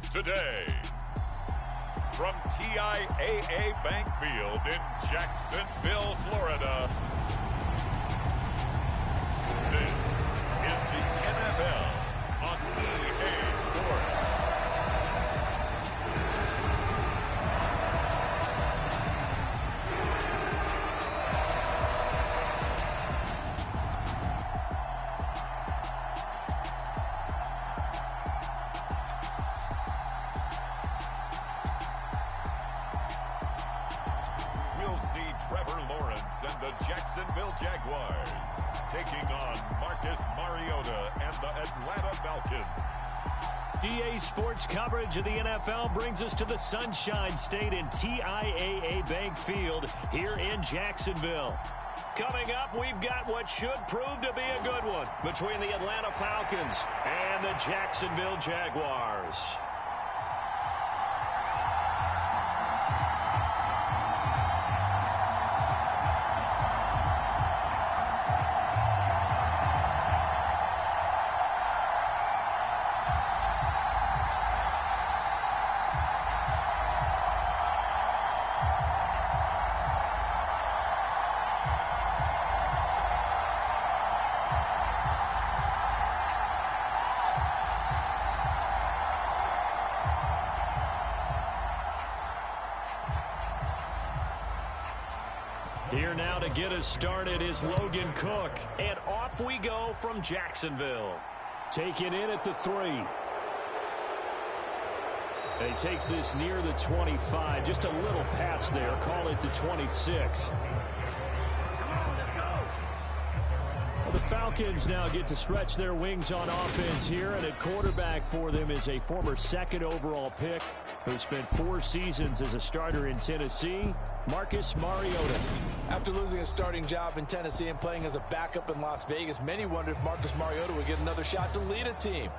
today. From TIAA Bank Field in Jacksonville, Florida, this is the NFL on EA Sports. We'll see Trevor Lawrence and the Jacksonville Jaguars taking on Marcus Mariota and the Atlanta Falcons. EA Sports coverage of the NFL brings us to the Sunshine State in TIAA Bank Field here in Jacksonville. Coming up, we've got what should prove to be a good one between the Atlanta Falcons and the Jacksonville Jaguars. Here now to get us started is Logan Cook. And off we go from Jacksonville. Taken in at the 3. And he takes this near the 25. Just a little pass there. Call it the 26. Well, the Falcons now get to stretch their wings on offense here. And at quarterback for them is a former second overall pick who spent 4 seasons as a starter in Tennessee, Marcus Mariota. After losing his starting job in Tennessee and playing as a backup in Las Vegas, many wondered if Marcus Mariota would get another shot to lead a team.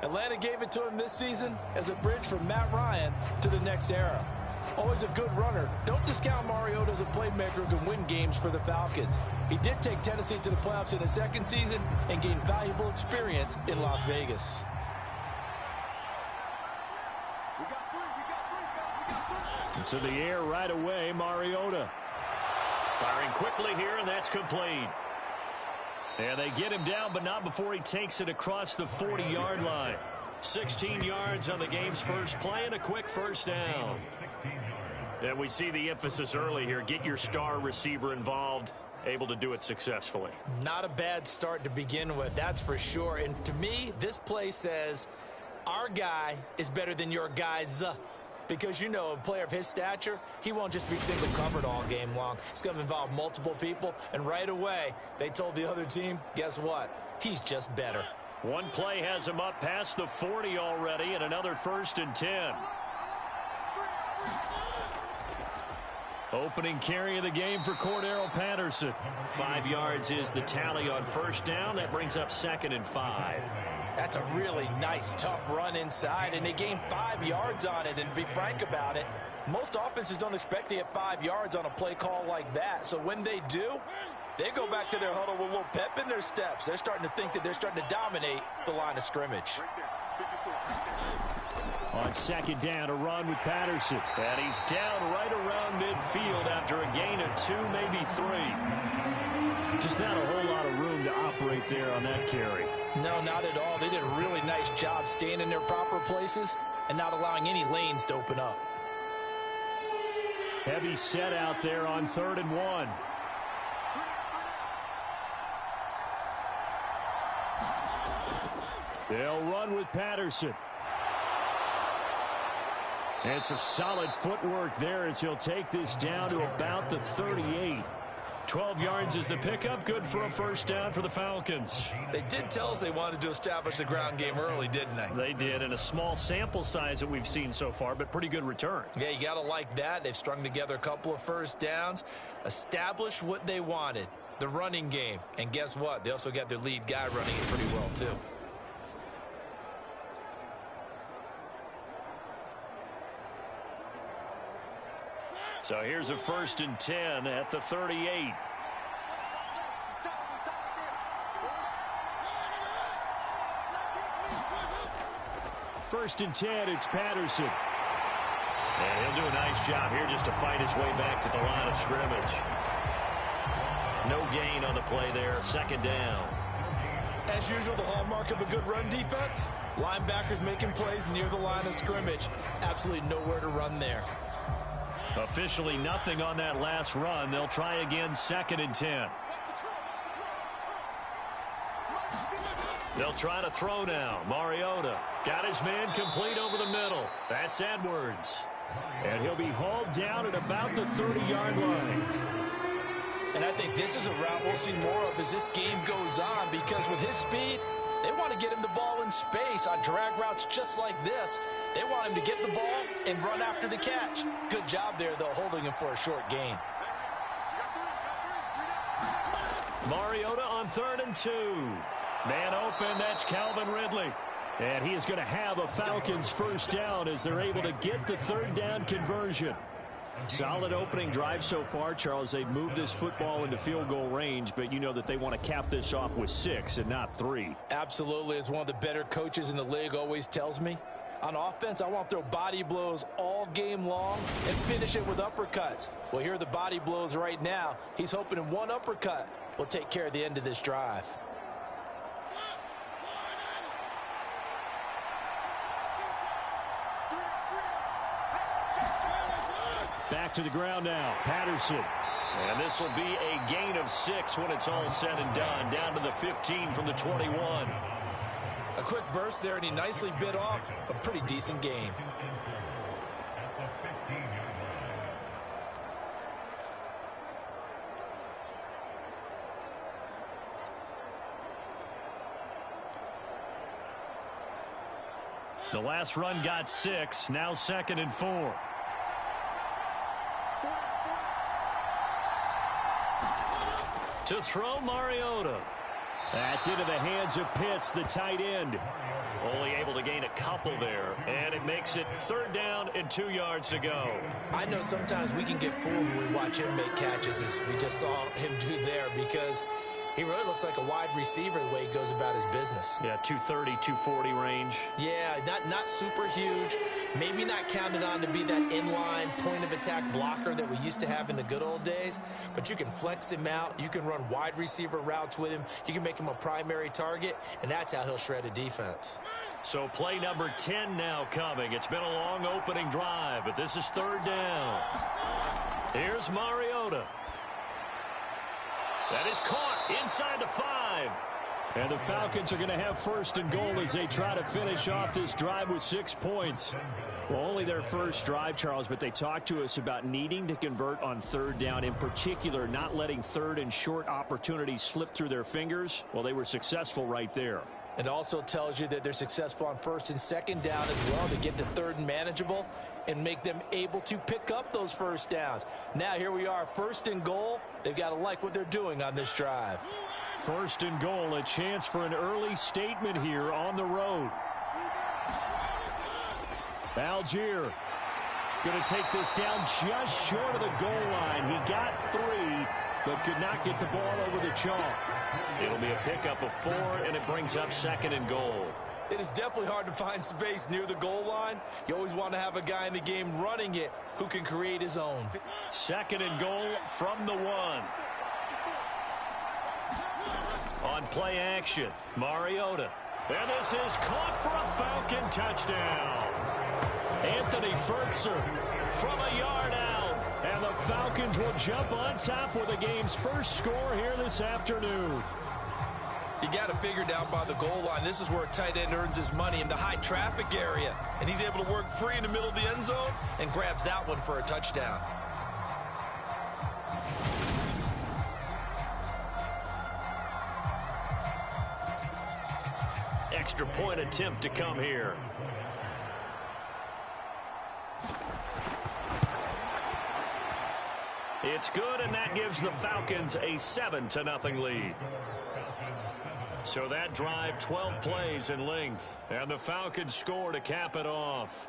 Atlanta gave it to him this season as a bridge from Matt Ryan to the next era. Always a good runner. Don't discount Mariota as a playmaker who can win games for the Falcons. He did take Tennessee to the playoffs in his second season and gained valuable experience in Las Vegas. To the air right away, Mariota. Firing quickly here, and that's complete. And they get him down, but not before he takes it across the 40-yard line. 16 yards on the game's first play and a quick first down. And we see the emphasis early here. Get your star receiver involved, able to do it successfully. Not a bad start to begin with, that's for sure. And to me, this play says, our guy is better than your guys. Because, you know, a player of his stature, he won't just be single covered all game long. It's going to involve multiple people. And right away, they told the other team, guess what? He's just better. One play has him up past the 40 already, and another 1st and 10. Opening carry of the game for Cordarrelle Patterson. 5 yards is the tally on first down. That brings up 2nd and 5. That's a really nice, tough run inside, and they gained 5 yards on it. And to be frank about it, most offenses don't expect to get 5 yards on a play call like that. So when they do, they go back to their huddle with a little pep in their steps. They're starting to think that they're starting to dominate the line of scrimmage. On second down, a run with Patterson. And he's down right around midfield after a gain of 2, maybe 3. Just not a whole lot of room to operate there on that carry. No, not at all. They did a really nice job staying in their proper places and not allowing any lanes to open up. Heavy set out there on 3rd and 1. They'll run with Patterson. And some solid footwork there as he'll take this down to about the 38. 12 yards is the pickup. Good for a first down for the Falcons. They did tell us they wanted to establish the ground game early, didn't they? They did, in a small sample size that we've seen so far, but pretty good return. Yeah, you got to like that. They've strung together a couple of first downs, established what they wanted, the running game. And guess what? They also got their lead guy running it pretty well, too. So here's a 1st and 10 at the 38. First and 10, it's Patterson. And he'll do a nice job here just to fight his way back to the line of scrimmage. No gain on the play there, second down. As usual, the hallmark of a good run defense, linebackers making plays near the line of scrimmage. Absolutely nowhere to run there. Officially nothing on that last run. They'll try again, second and 10. They'll try to throw now. Mariota got his man complete over the middle. That's Edwards. And he'll be hauled down at about the 30-yard line. And I think this is a route we'll see more of as this game goes on, because with his speed, they want to get him the ball in space on drag routes just like this. They want him to get the ball and run after the catch. Good job there, though, holding him for a short gain. Mariota on 3rd and 2. Man open, that's Calvin Ridley. And he is going to have a Falcons first down as they're able to get the 3rd down conversion. Solid opening drive so far, Charles. They've moved this football into field goal range, but you know that they want to cap this off with 6 and not 3. Absolutely. As one of the better coaches in the league always tells me, on offense, I want to throw body blows all game long and finish it with uppercuts. Well, here are the body blows right now. He's hoping in one uppercut will take care of the end of this drive. Back to the ground now, Patterson. And this will be a gain of 6 when it's all said and done. Down to the 15 from the 21. A quick burst there, and he nicely bit off a pretty decent gain. The last run got 6, now 2nd and 4. To throw, Mariota. That's into the hands of Pitts, the tight end. Only able to gain a couple there, and it makes it 3rd down and 2 yards to go. I know sometimes we can get fooled when we watch him make catches, as we just saw him do there, because he really looks like a wide receiver the way he goes about his business. Yeah, 230, 240 range. Yeah, not super huge. Maybe not counted on to be that inline point-of-attack blocker that we used to have in the good old days. But you can flex him out. You can run wide receiver routes with him. You can make him a primary target, and that's how he'll shred a defense. So play number 10 now coming. It's been a long opening drive, but this is 3rd down. Here's Mariota. That is caught inside the 5. And the Falcons are going to have 1st and goal as they try to finish off this drive with 6 points. Well, only their first drive, Charles, but they talked to us about needing to convert on 3rd down, in particular not letting 3rd and short opportunities slip through their fingers. Well, they were successful right there. It also tells you that they're successful on 1st and 2nd down as well to get to 3rd and manageable and make them able to pick up those 1st downs. Now here we are, 1st and goal. They've got to like what they're doing on this drive. 1st and goal, a chance for an early statement here on the road. Algier going to take this down just short of the goal line. He got 3, but could not get the ball over the chalk. It'll be a pickup of 4, and it brings up 2nd and goal. It is definitely hard to find space near the goal line. You always want to have a guy in the game running it who can create his own. 2nd and goal from the 1. On play action, Mariota. And this is caught for a Falcon touchdown. Anthony Fertzer from a yard out. And the Falcons will jump on top with the game's first score here this afternoon. You got to figure down by the goal line. This is where a tight end earns his money, in the high traffic area. And he's able to work free in the middle of the end zone and grabs that one for a touchdown. Extra point attempt to come here. It's good, and that gives the Falcons a 7-0 lead. So that drive, 12 plays in length, and the Falcons score to cap it off.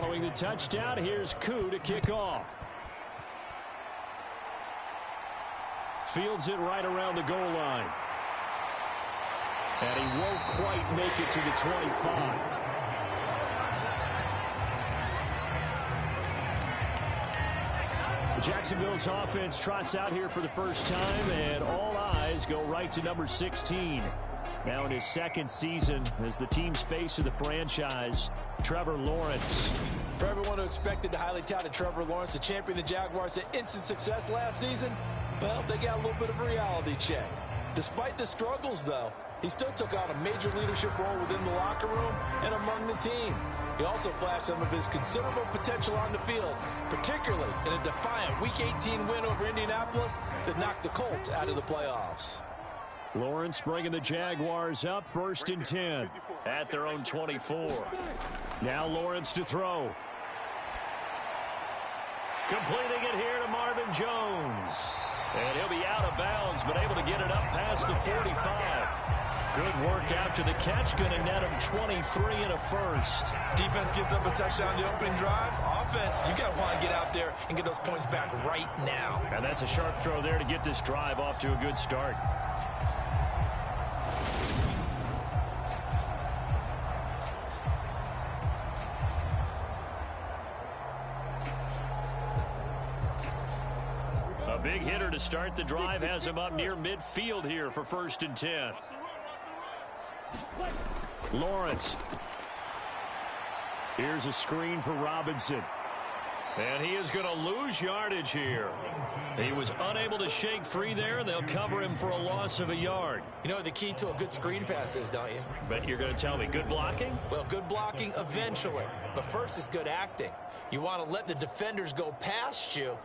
Following the touchdown, here's Koo to kick off. Fields it right around the goal line. And he won't quite make it to the 25. Jacksonville's offense trots out here for the first time, and all eyes go right to number 16. Now in his second season as the team's face of the franchise, Trevor Lawrence. For everyone who expected the highly touted Trevor Lawrence to champion the Jaguars to instant success last season, well, they got a little bit of a reality check. Despite the struggles, though, he still took on a major leadership role within the locker room and among the team. He also flashed some of his considerable potential on the field, particularly in a defiant Week 18 win over Indianapolis that knocked the Colts out of the playoffs. Lawrence bringing the Jaguars up 1st and 10 at their own 24. Now Lawrence to throw. Completing it here to Marvin Jones. And he'll be out of bounds, but able to get it up past the 45. Good work after the catch. Going to net him 23 and a first. Defense gives up a touchdown the opening drive. Offense, you got to want to get out there and get those points back right now. And that's a sharp throw there to get this drive off to a good start. A big hitter to start the drive has him up near midfield here for 1st and 10. Lawrence. Here's a screen for Robinson. And he is going to lose yardage here. He was unable to shake free there, and they'll cover him for a loss of a yard. You know what the key to a good screen pass is, don't you? Bet you're going to tell me good blocking? Well, good blocking eventually. But first is good acting. You want to let the defenders go past you,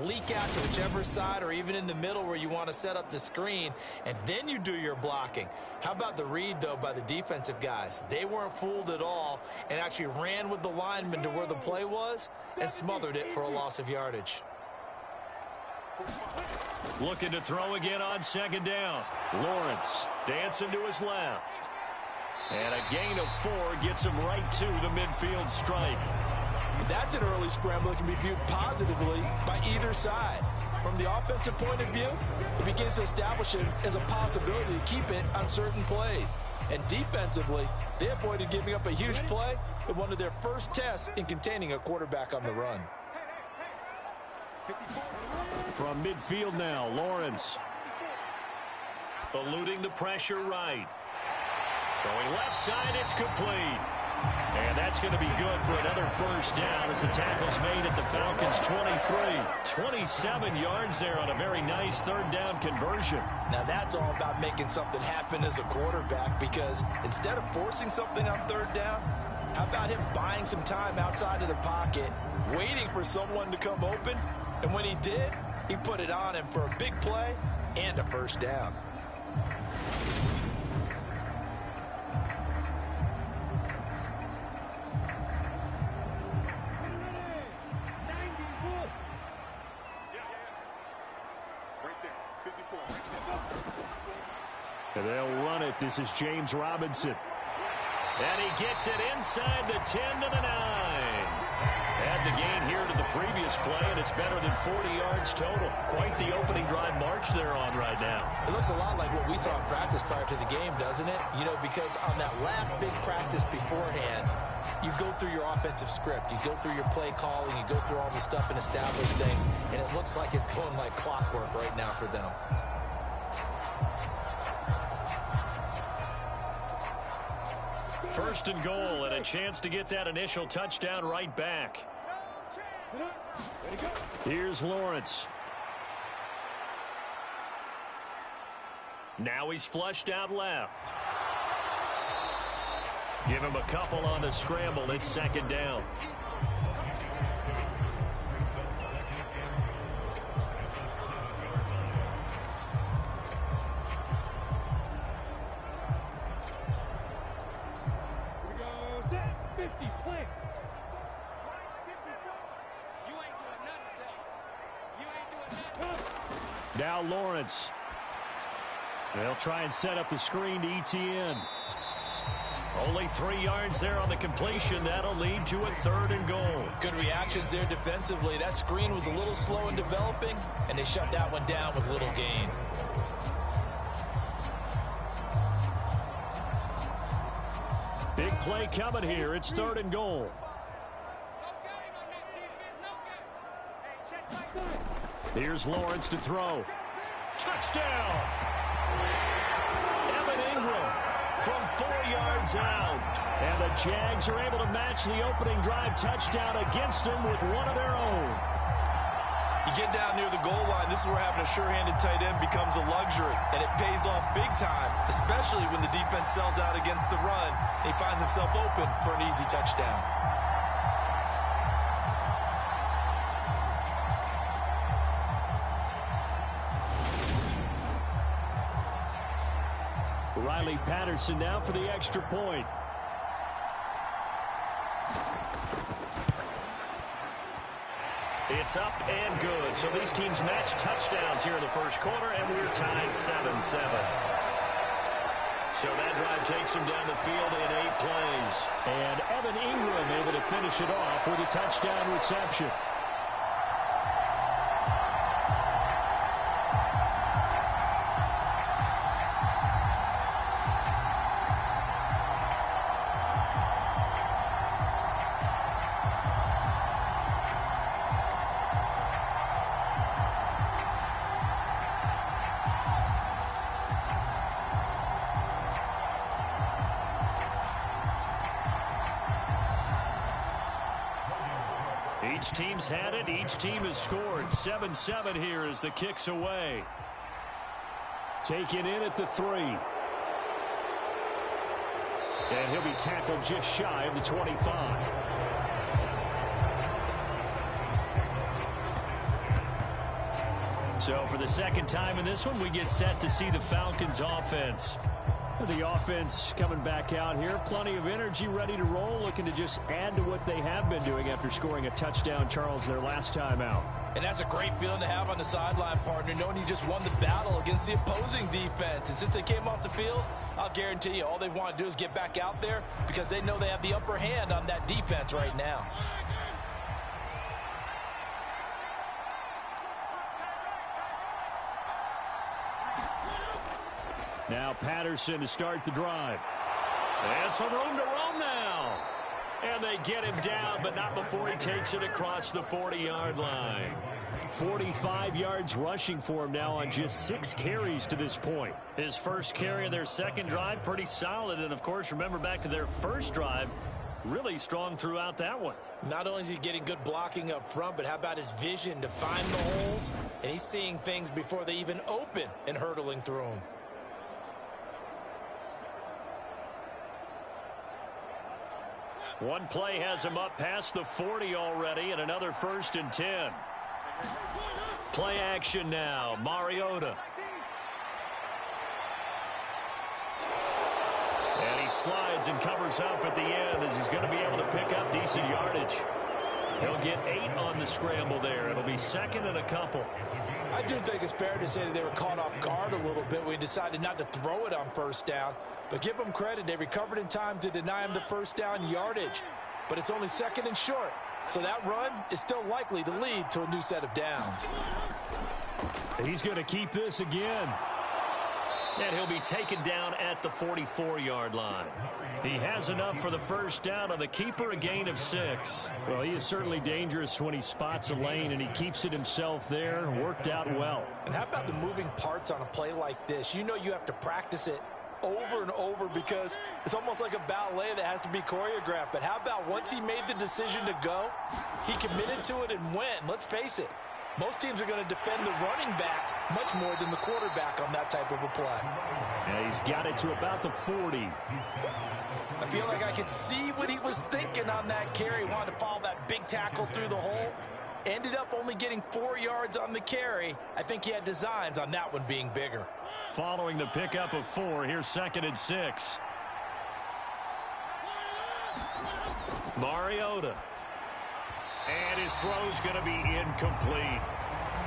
leak out to whichever side or even in the middle where you want to set up the screen, and then you do your blocking. How about the read, though, by the defensive guys? They weren't fooled at all and actually ran with the lineman to where the play was and smothered it for a loss of yardage. Looking to throw again on 2nd down. Lawrence dancing to his left. And a gain of 4 gets him right to the midfield stripe. That's an early scramble that can be viewed positively by either side. From the offensive point of view, it begins to establish it as a possibility to keep it on certain plays. And defensively, they avoided giving up a huge play in one of their first tests in containing a quarterback on the run. From midfield now, Lawrence. Eluding the pressure right. Throwing left side, it's complete. And that's going to be good for another 1st down as the tackle's made at the Falcons' 23. 27 yards there on a very nice 3rd down conversion. Now that's all about making something happen as a quarterback, because instead of forcing something on 3rd down, how about him buying some time outside of the pocket, waiting for someone to come open, and when he did, he put it on him for a big play and a 1st down. And they'll run it. This is James Robinson. And he gets it inside the 10 to the 9. Add the gain here to the previous play, and it's better than 40 yards total. Quite the opening drive march they're on right now. It looks a lot like what we saw in practice prior to the game, doesn't it? You know, because on that last big practice beforehand, you go through your offensive script. You go through your play calling. You go through all the stuff and establish things. And it looks like it's going like clockwork right now for them. First and goal, and a chance to get that initial touchdown right back. Here's Lawrence. Now he's flushed out left. Give him a couple on the scramble. It's 2nd down. Now Lawrence. They'll try and set up the screen to ETN. Only 3 yards there on the completion. That'll lead to a 3rd and goal. Good reactions there defensively. That screen was a little slow in developing, and they shut that one down with little gain. Big play coming here. It's 3rd and goal. Here's Lawrence to throw. Touchdown! Evan Ingram from 4 yards out. And the Jags are able to match the opening drive touchdown against them with one of their own. You get down near the goal line, this is where having a sure-handed tight end becomes a luxury, and it pays off big time, especially when the defense sells out against the run. He finds himself open for an easy touchdown. Riley Patterson now for the extra point. It's up and good. So these teams match touchdowns here in the first quarter, and we're tied 7-7. So that drive takes him down the field in 8 plays. And Evan Ingram able to finish it off with a touchdown reception. Each team's had it. Each team has scored. 7-7 here as the kick's away. Taken in at the 3. And he'll be tackled just shy of the 25. So for the second time in this one, we get set to see the Falcons offense. The offense coming back out here. Plenty of energy, ready to roll, looking to just add to what they have been doing after scoring a touchdown, Charles, their last time out. And that's a great feeling to have on the sideline, partner, knowing you just won the battle against the opposing defense. And since they came off the field, I'll guarantee you all they want to do is get back out there because they know they have the upper hand on that defense right now. Now Patterson to start the drive. And some room to roam now. And they get him down, but not before he takes it across the 40-yard line. 45 yards rushing for him now on just 6 carries to this point. His first carry of their second drive, pretty solid. And, of course, remember back to their first drive, really strong throughout that one. Not only is he getting good blocking up front, but how about his vision to find the holes? And he's seeing things before they even open and hurtling through them. One play has him up past the 40 already, and another 1st and 10. Play action now. Mariota. And he slides and covers up at the end as he's going to be able to pick up decent yardage. He'll get 8 on the scramble there. It'll be 2nd and a couple. I do think it's fair to say that they were caught off guard a little bit when he decided not to throw it on 1st down. But give them credit. They recovered in time to deny him the 1st down yardage. But it's only 2nd and short. So that run is still likely to lead to a new set of downs. He's going to keep this again. And he'll be taken down at the 44-yard line. He has enough for the 1st down on the keeper, a gain of 6. Well, he is certainly dangerous when he spots a lane, and he keeps it himself there. Worked out well. And how about the moving parts on a play like this? You know you have to practice it over and over because it's almost like a ballet that has to be choreographed. But how about once he made the decision to go, he committed to it and went. Let's face it, most teams are going to defend the running back much more than the quarterback on that type of a play. And he's got it to about the 40. I feel like I could see what he was thinking on that carry. He wanted to follow that big tackle through the hole. Ended up only getting 4 yards on the carry. I think he had designs on that one being bigger. Following the pickup of 4, here's 2nd and 6. Mariota. And his throw's going to be incomplete.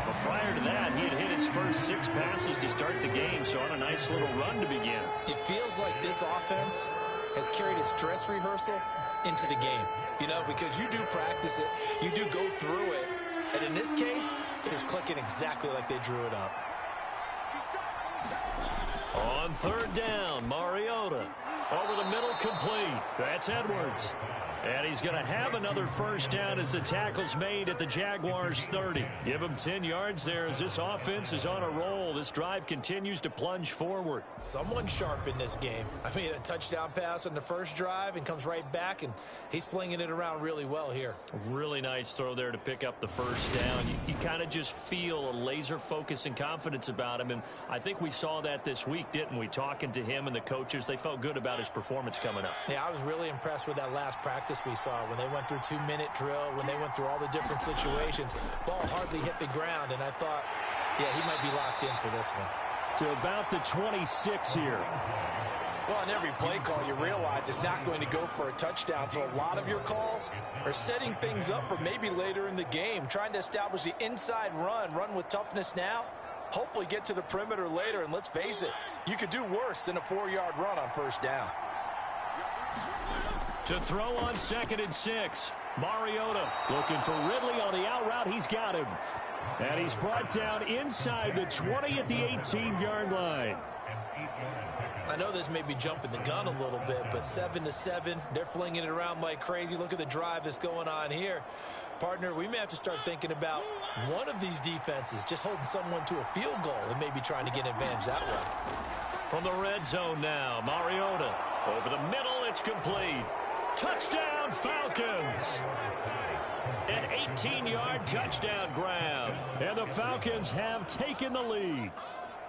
But prior to that, he had hit his first 6 passes to start the game, so on a nice little run to begin. It feels like this offense has carried his dress rehearsal into the game. You know, because you do practice it, you do go through it, and in this case, it is clicking exactly like they drew it up. On third down, Mariota. Over the middle, complete. That's Edwards. And he's going to have another first down as the tackle's made at the Jaguars' 30. Give him 10 yards there as this offense is on a roll. This drive continues to plunge forward. Someone sharp in this game. I mean, a touchdown pass on the first drive and comes right back, and he's flinging it around really well here. Really nice throw there to pick up the first down. You kind of just feel a laser focus and confidence about him, and I think we saw that this week, didn't we? Talking to him and the coaches, they felt good about his performance coming up. Yeah, I was really impressed with that last practice we saw when they went through 2-minute drill, when they went through all the different situations. Ball hardly hit the ground, and I thought, yeah, he might be locked in for this one. To about the 26 here. Well, on every play call, you realize it's not going to go for a touchdown, so a lot of your calls are setting things up for maybe later in the game, trying to establish the inside run with toughness now, hopefully get to the perimeter later, and let's face it, you could do worse than a 4-yard run on first down. To throw on 2nd and 6. Mariota looking for Ridley on the out route. He's got him. And he's brought down inside the 20 at the 18-yard line. I know this may be jumping the gun a little bit, but 7-7, they're flinging it around like crazy. Look at the drive that's going on here. Partner, we may have to start thinking about one of these defenses just holding someone to a field goal and maybe trying to get advantage that way. From the red zone now, Mariota. Over the middle, it's complete. Touchdown, Falcons! An 18-yard touchdown grab. And the Falcons have taken the lead.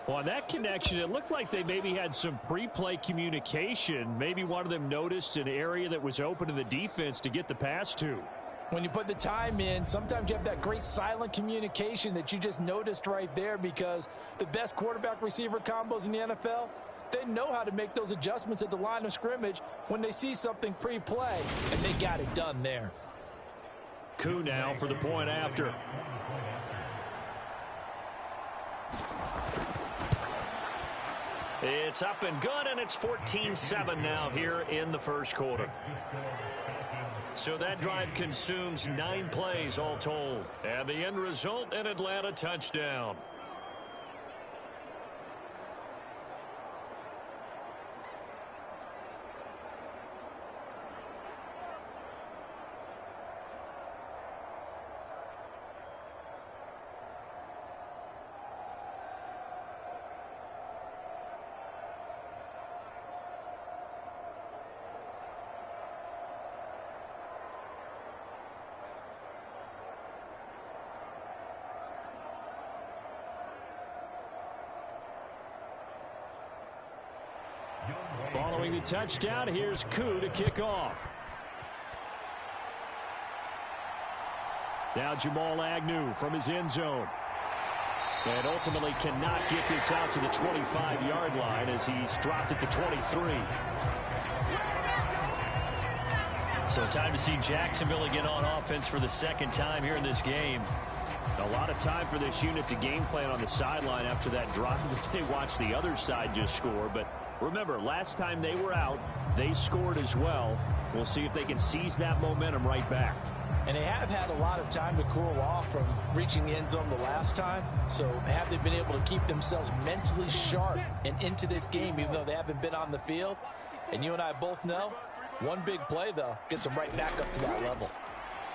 Well, on that connection, it looked like they maybe had some pre-play communication. Maybe one of them noticed an area that was open in the defense to get the pass to. When you put the time in, sometimes you have that great silent communication that you just noticed right there, because the best quarterback-receiver combos in the NFL, they know how to make those adjustments at the line of scrimmage when they see something pre-play, and they got it done there. Koo now for the point after. It's up and good, and it's 14-7 now here in the first quarter. So that drive consumes 9 plays all told. And the end result, an Atlanta touchdown. Following the touchdown, here's Koo to kick off. Now Jamal Agnew from his end zone. And ultimately cannot get this out to the 25-yard line as he's dropped at the 23. So time to see Jacksonville again on offense for the second time here in this game. A lot of time for this unit to game plan on the sideline after that drive that they watched the other side just score. But remember, last time they were out, they scored as well. We'll see if they can seize that momentum right back. And they have had a lot of time to cool off from reaching the end zone the last time. So have they been able to keep themselves mentally sharp and into this game, even though they haven't been on the field? And you and I both know, one big play, though, gets them right back up to that level.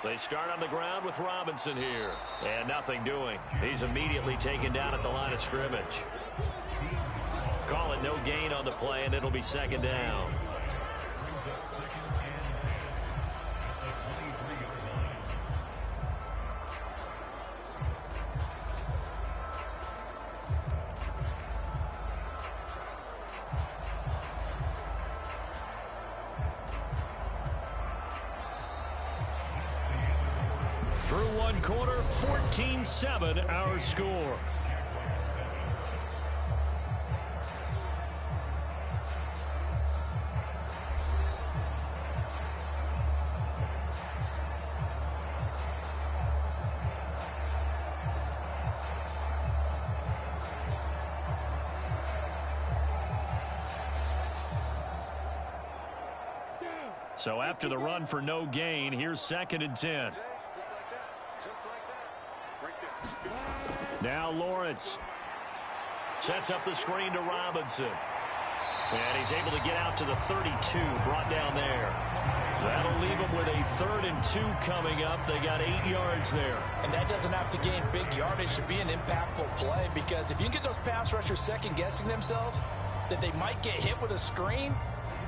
They start on the ground with Robinson here. And nothing doing. He's immediately taken down at the line of scrimmage. Call it no gain on the play, and it'll be second down. Through one quarter, 14-7 our score. So after the run for no gain, here's 2nd and 10. Now Lawrence sets up the screen to Robinson. And he's able to get out to the 32, brought down there. That'll leave him with a 3rd and 2 coming up. They got 8 yards there. And that doesn't have to gain big yardage to be an impactful play, because if you can get those pass rushers second-guessing themselves that they might get hit with a screen,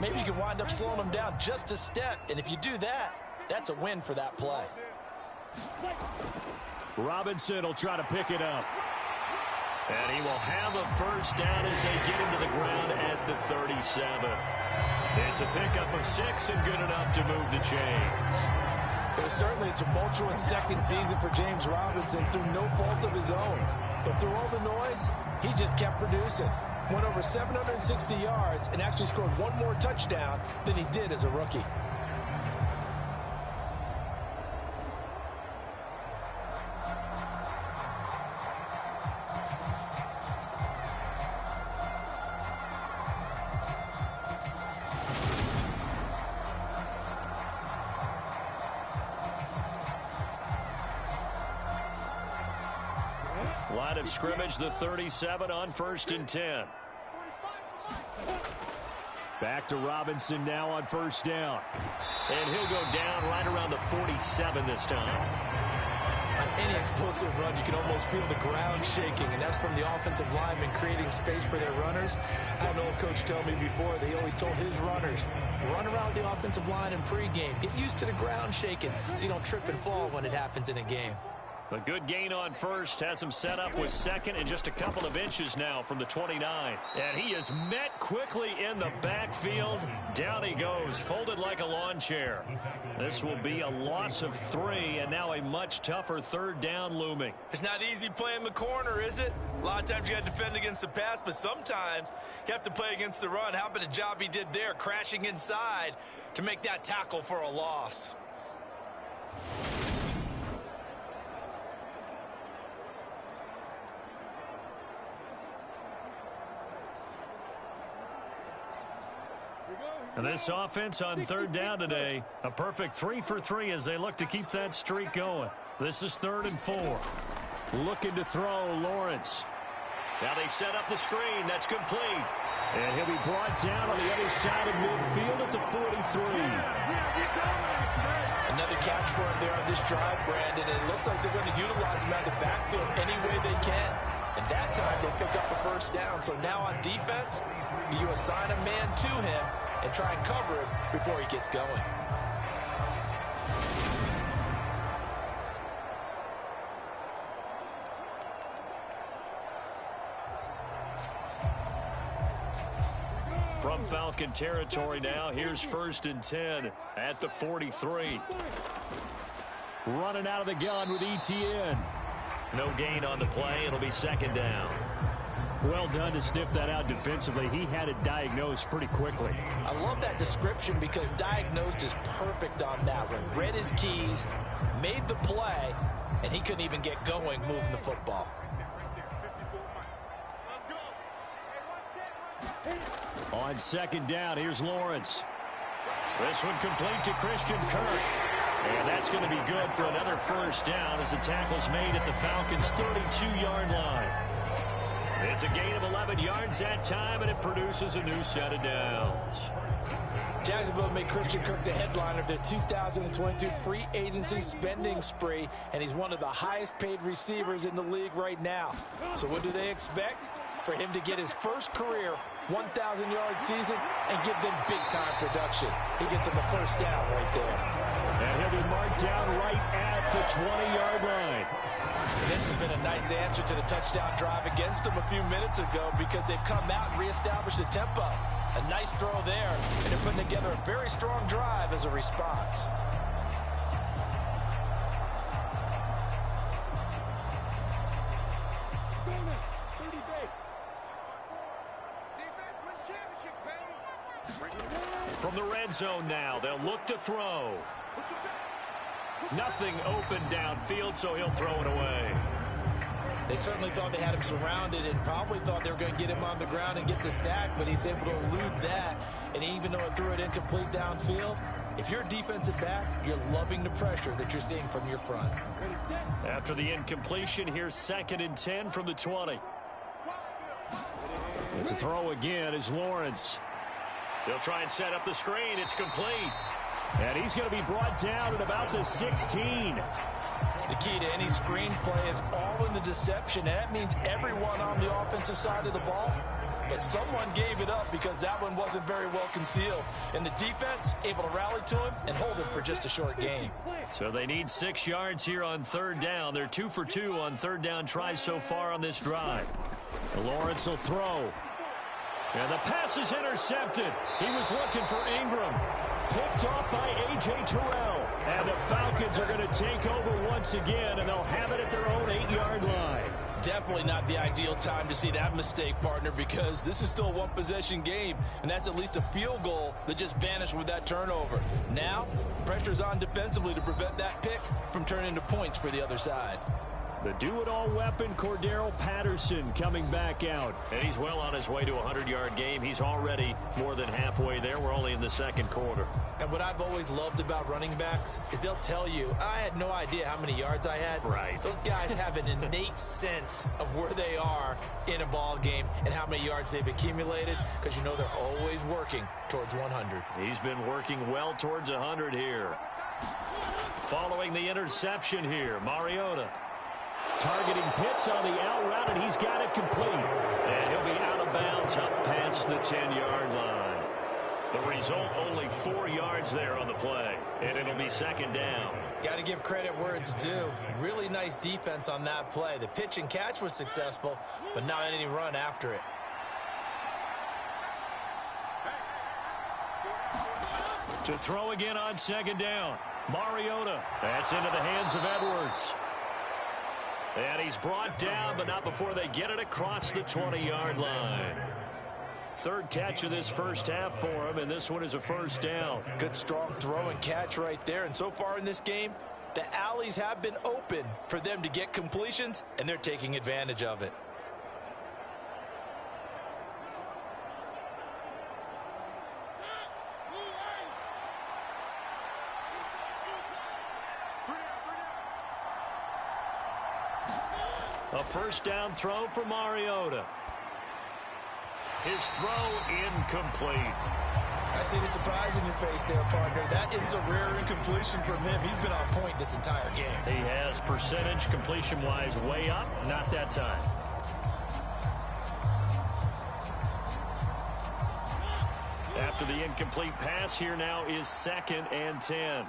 maybe you can wind up slowing them down just a step. And if you do that, that's a win for that play. Robinson will try to pick it up. And he will have a 1st down as they get him to the ground at the 37. It's a pickup of 6 and good enough to move the chains. It was certainly a tumultuous second season for James Robinson through no fault of his own. But through all the noise, he just kept producing. Went over 760 yards and actually scored 1 more touchdown than he did as a rookie. Line of scrimmage, the 37 on 1st and 10. Back to Robinson now on 1st down. And he'll go down right around the 47 this time. On any explosive run, you can almost feel the ground shaking, and that's from the offensive linemen creating space for their runners. I had an old coach tell me before, they always told his runners, run around the offensive line in pregame. Get used to the ground shaking so you don't trip and fall when it happens in a game. A good gain on 1st has him set up with 2nd and just a couple of inches now from the 29. And he is met quickly in the backfield. Down he goes, folded like a lawn chair. This will be a loss of 3, and now a much tougher 3rd down looming. It's not easy playing the corner, is it? A lot of times you got to defend against the pass, but sometimes you have to play against the run. How about the job he did there, crashing inside to make that tackle for a loss? And this offense on 3rd down today, a perfect 3 for 3 as they look to keep that streak going. This is 3rd and 4. Looking to throw, Lawrence. Now they set up the screen. That's complete. And he'll be brought down on the other side of midfield at the 43. Another catch for him there on this drive, Brandon. And it looks like they're going to utilize him out of the backfield any way they can. And that time they picked up a 1st down. So now on defense, you assign a man to him and try and cover him before he gets going. From Falcon territory now, here's 1st and 10 at the 43. Running out of the gun with Etienne. No gain on the play. It'll be 2nd down. Well done to sniff that out defensively. He had it diagnosed pretty quickly. I love that description because diagnosed is perfect on that one. Read his keys, made the play, and he couldn't even get going moving the football. On 2nd down, here's Lawrence. This one complete to Christian Kirk. And that's going to be good for another 1st down as the tackle's made at the Falcons' 32-yard line. It's a gain of 11 yards that time, and it produces a new set of downs. Jacksonville made Christian Kirk the headliner of their 2022 free agency spending spree, and he's one of the highest-paid receivers in the league right now. So what do they expect? For him to get his first career 1,000-yard season and give them big-time production. He gets him a 1st down right there. And he'll be marked down right at the 20-yard line. This has been a nice answer to the touchdown drive against them a few minutes ago because they've come out and reestablished the tempo. A nice throw there, and they're putting together a very strong drive as a response. From the red zone now, they'll look to throw. Nothing open downfield, so he'll throw it away. They certainly thought they had him surrounded and probably thought they were going to get him on the ground and get the sack, but he's able to elude that. And even though it threw it incomplete downfield, If you're a defensive back, you're loving the pressure that you're seeing from your front. After the incompletion, here's 2nd and 10 from the 20. And to throw again is Lawrence. They'll try and set up the screen. It's complete. And he's going to be brought down at about the 16. The key to any screen play is all in the deception, and that means everyone on the offensive side of the ball. But someone gave it up because that one wasn't very well concealed. And the defense able to rally to him and hold him for just a short gain. So they need 6 yards here on 3rd down. They're 2 for 2 on 3rd down tries so far on this drive. And Lawrence will throw. And the pass is intercepted. He was looking for Ingram. Picked off by A.J. Terrell. And the Falcons are going to take over once again, and they'll have it at their own 8-yard line. Definitely not the ideal time to see that mistake, partner, because this is still a one-possession game, and that's at least a field goal that just vanished with that turnover. Now, pressure's on defensively to prevent that pick from turning into points for the other side. The do-it-all weapon, Cordero Patterson, coming back out. And he's well on his way to a 100-yard game. He's already more than halfway there. We're only in the 2nd quarter. And what I've always loved about running backs is they'll tell you, I had no idea how many yards I had. Right. Those guys have an innate sense of where they are in a ball game and how many yards they've accumulated, because you know they're always working towards 100. He's been working well towards 100 here. Following the interception here, Mariota. Targeting Pitts on the out route, and he's got it complete. And he'll be out of bounds up past the 10-yard line. The result, only 4 yards there on the play, and it'll be 2nd down. Got to give credit where it's due. Really nice defense on that play. The pitch and catch was successful, but not any run after it. To throw again on 2nd down, Mariota. That's into the hands of Edwards. And he's brought down, but not before they get it across the 20-yard line. 3rd catch of this first half for him, and this one is a 1st down. Good strong throw and catch right there. And so far in this game, the alleys have been open for them to get completions, and they're taking advantage of it. A 1st down throw for Mariota. His throw incomplete. I see the surprise in your face there, partner. That is a rare incompletion from him. He's been on point this entire game. He has percentage completion-wise way up. Not that time. After the incomplete pass, here now is 2nd and 10.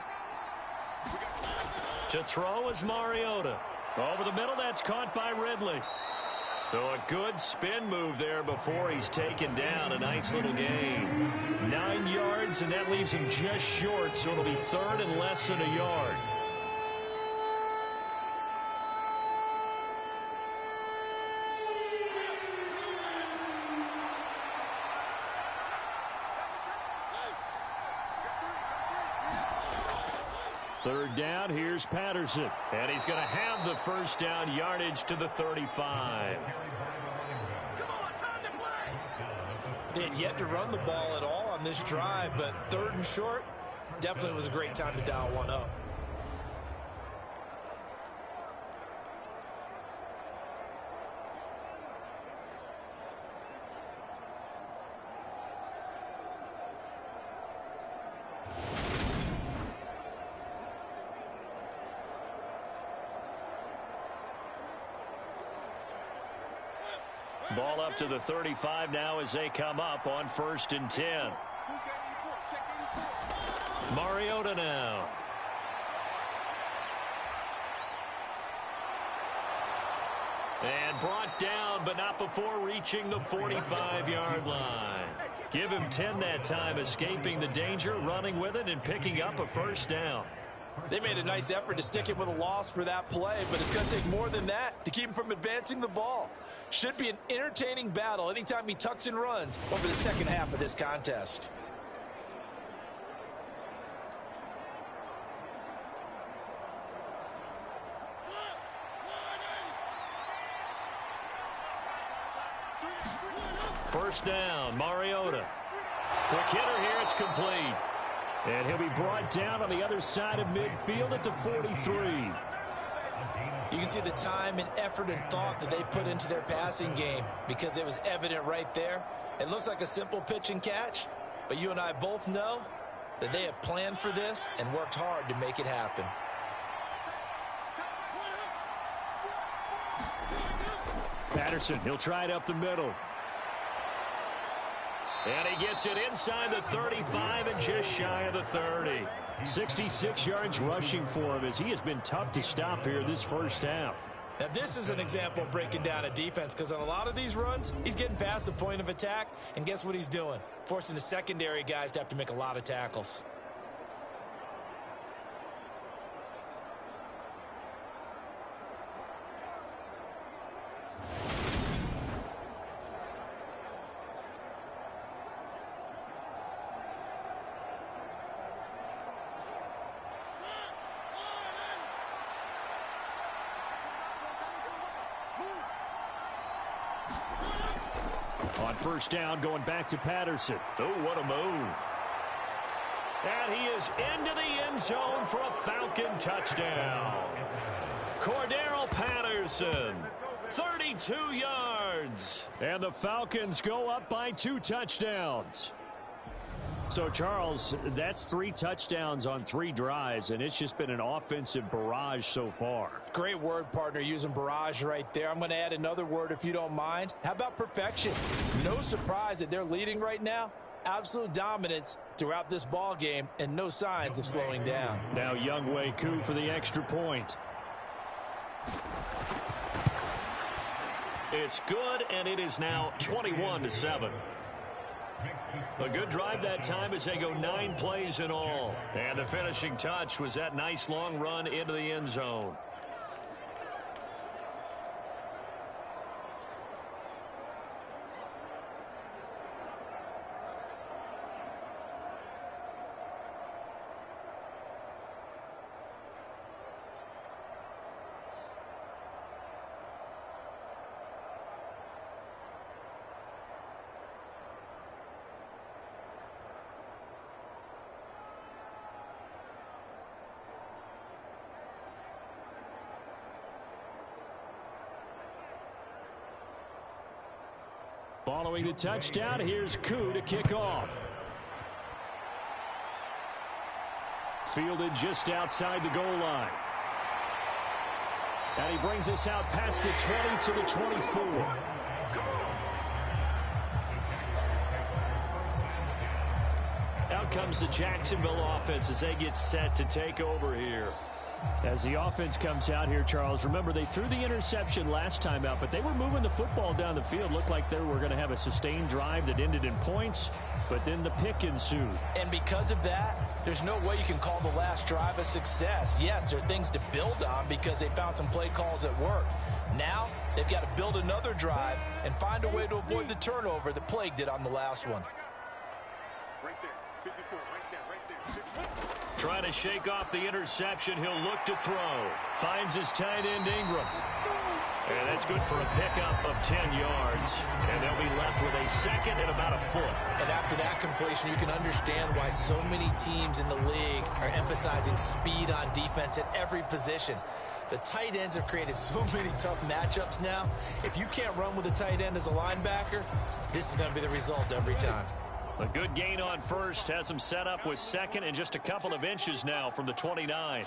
To throw is Mariota. Over the middle, that's caught by Ridley. So a good spin move there before he's taken down. A nice little gain. 9 yards, and that leaves him just short, so it'll be 3rd and less than a yard. Third down, here's Patterson. And he's going to have the 1st down yardage to the 35. They had yet to run the ball at all on this drive, but 3rd and short definitely was a great time to dial one up. Ball up to the 35 now as they come up on 1st and 10. Mariota now. And brought down, but not before reaching the 45-yard line. Give him 10 that time, escaping the danger, running with it, and picking up a 1st down. They made a nice effort to stick it with a loss for that play, but it's going to take more than that to keep him from advancing the ball. Should be an entertaining battle anytime he tucks and runs over the second half of this contest. First down, Mariota. Quick hitter here, it's complete. And he'll be brought down on the other side of midfield at the 43. You can see the time and effort and thought that they put into their passing game because it was evident right there. It looks like a simple pitch and catch, but you and I both know that they have planned for this and worked hard to make it happen. Patterson, he'll try it up the middle. And he gets it inside the 35 and just shy of the 30. 66 yards rushing for him as he has been tough to stop here this first half. Now this is an example of breaking down a defense because on a lot of these runs, he's getting past the point of attack, and guess what he's doing? Forcing the secondary guys to have to make a lot of tackles. On first down, going back to Patterson. Oh, what a move. And he is into the end zone for a Falcon touchdown. Cordero Patterson, 32 yards. And the Falcons go up by 2 touchdowns. So, Charles, that's 3 touchdowns on 3 drives, and it's just been an offensive barrage so far. Great word, partner, using barrage right there. I'm going to add another word if you don't mind. How about perfection? No surprise that they're leading right now. Absolute dominance throughout this ball game and no signs of slowing down. Now Younghoe Koo for the extra point. It's good, and it is now 21-7. A good drive that time as they go 9 plays in all. And the finishing touch was that nice long run into the end zone. Following the touchdown, here's Koo to kick off. Fielded just outside the goal line. And he brings us out past the 20 to the 24. Out comes the Jacksonville offense as they get set to take over here. As the offense comes out here, Charles, remember they threw the interception last time out, but they were moving the football down the field. Looked like they were going to have a sustained drive that ended in points, but then the pick ensued. And because of that, there's no way you can call the last drive a success. Yes, there are things to build on because they found some play calls that work. Now, they've got to build another drive and find a way to avoid the turnover that plagued it on the last one. Right there, 54, right there, right there. 54. Trying to shake off the interception. He'll look to throw. Finds his tight end, Ingram. And that's good for a pickup of 10 yards. And they'll be left with a second and about a foot. And after that completion, you can understand why so many teams in the league are emphasizing speed on defense at every position. The tight ends have created so many tough matchups now. If you can't run with a tight end as a linebacker, this is going to be the result every time. A good gain on first has him set up with second and just a couple of inches now from the 29.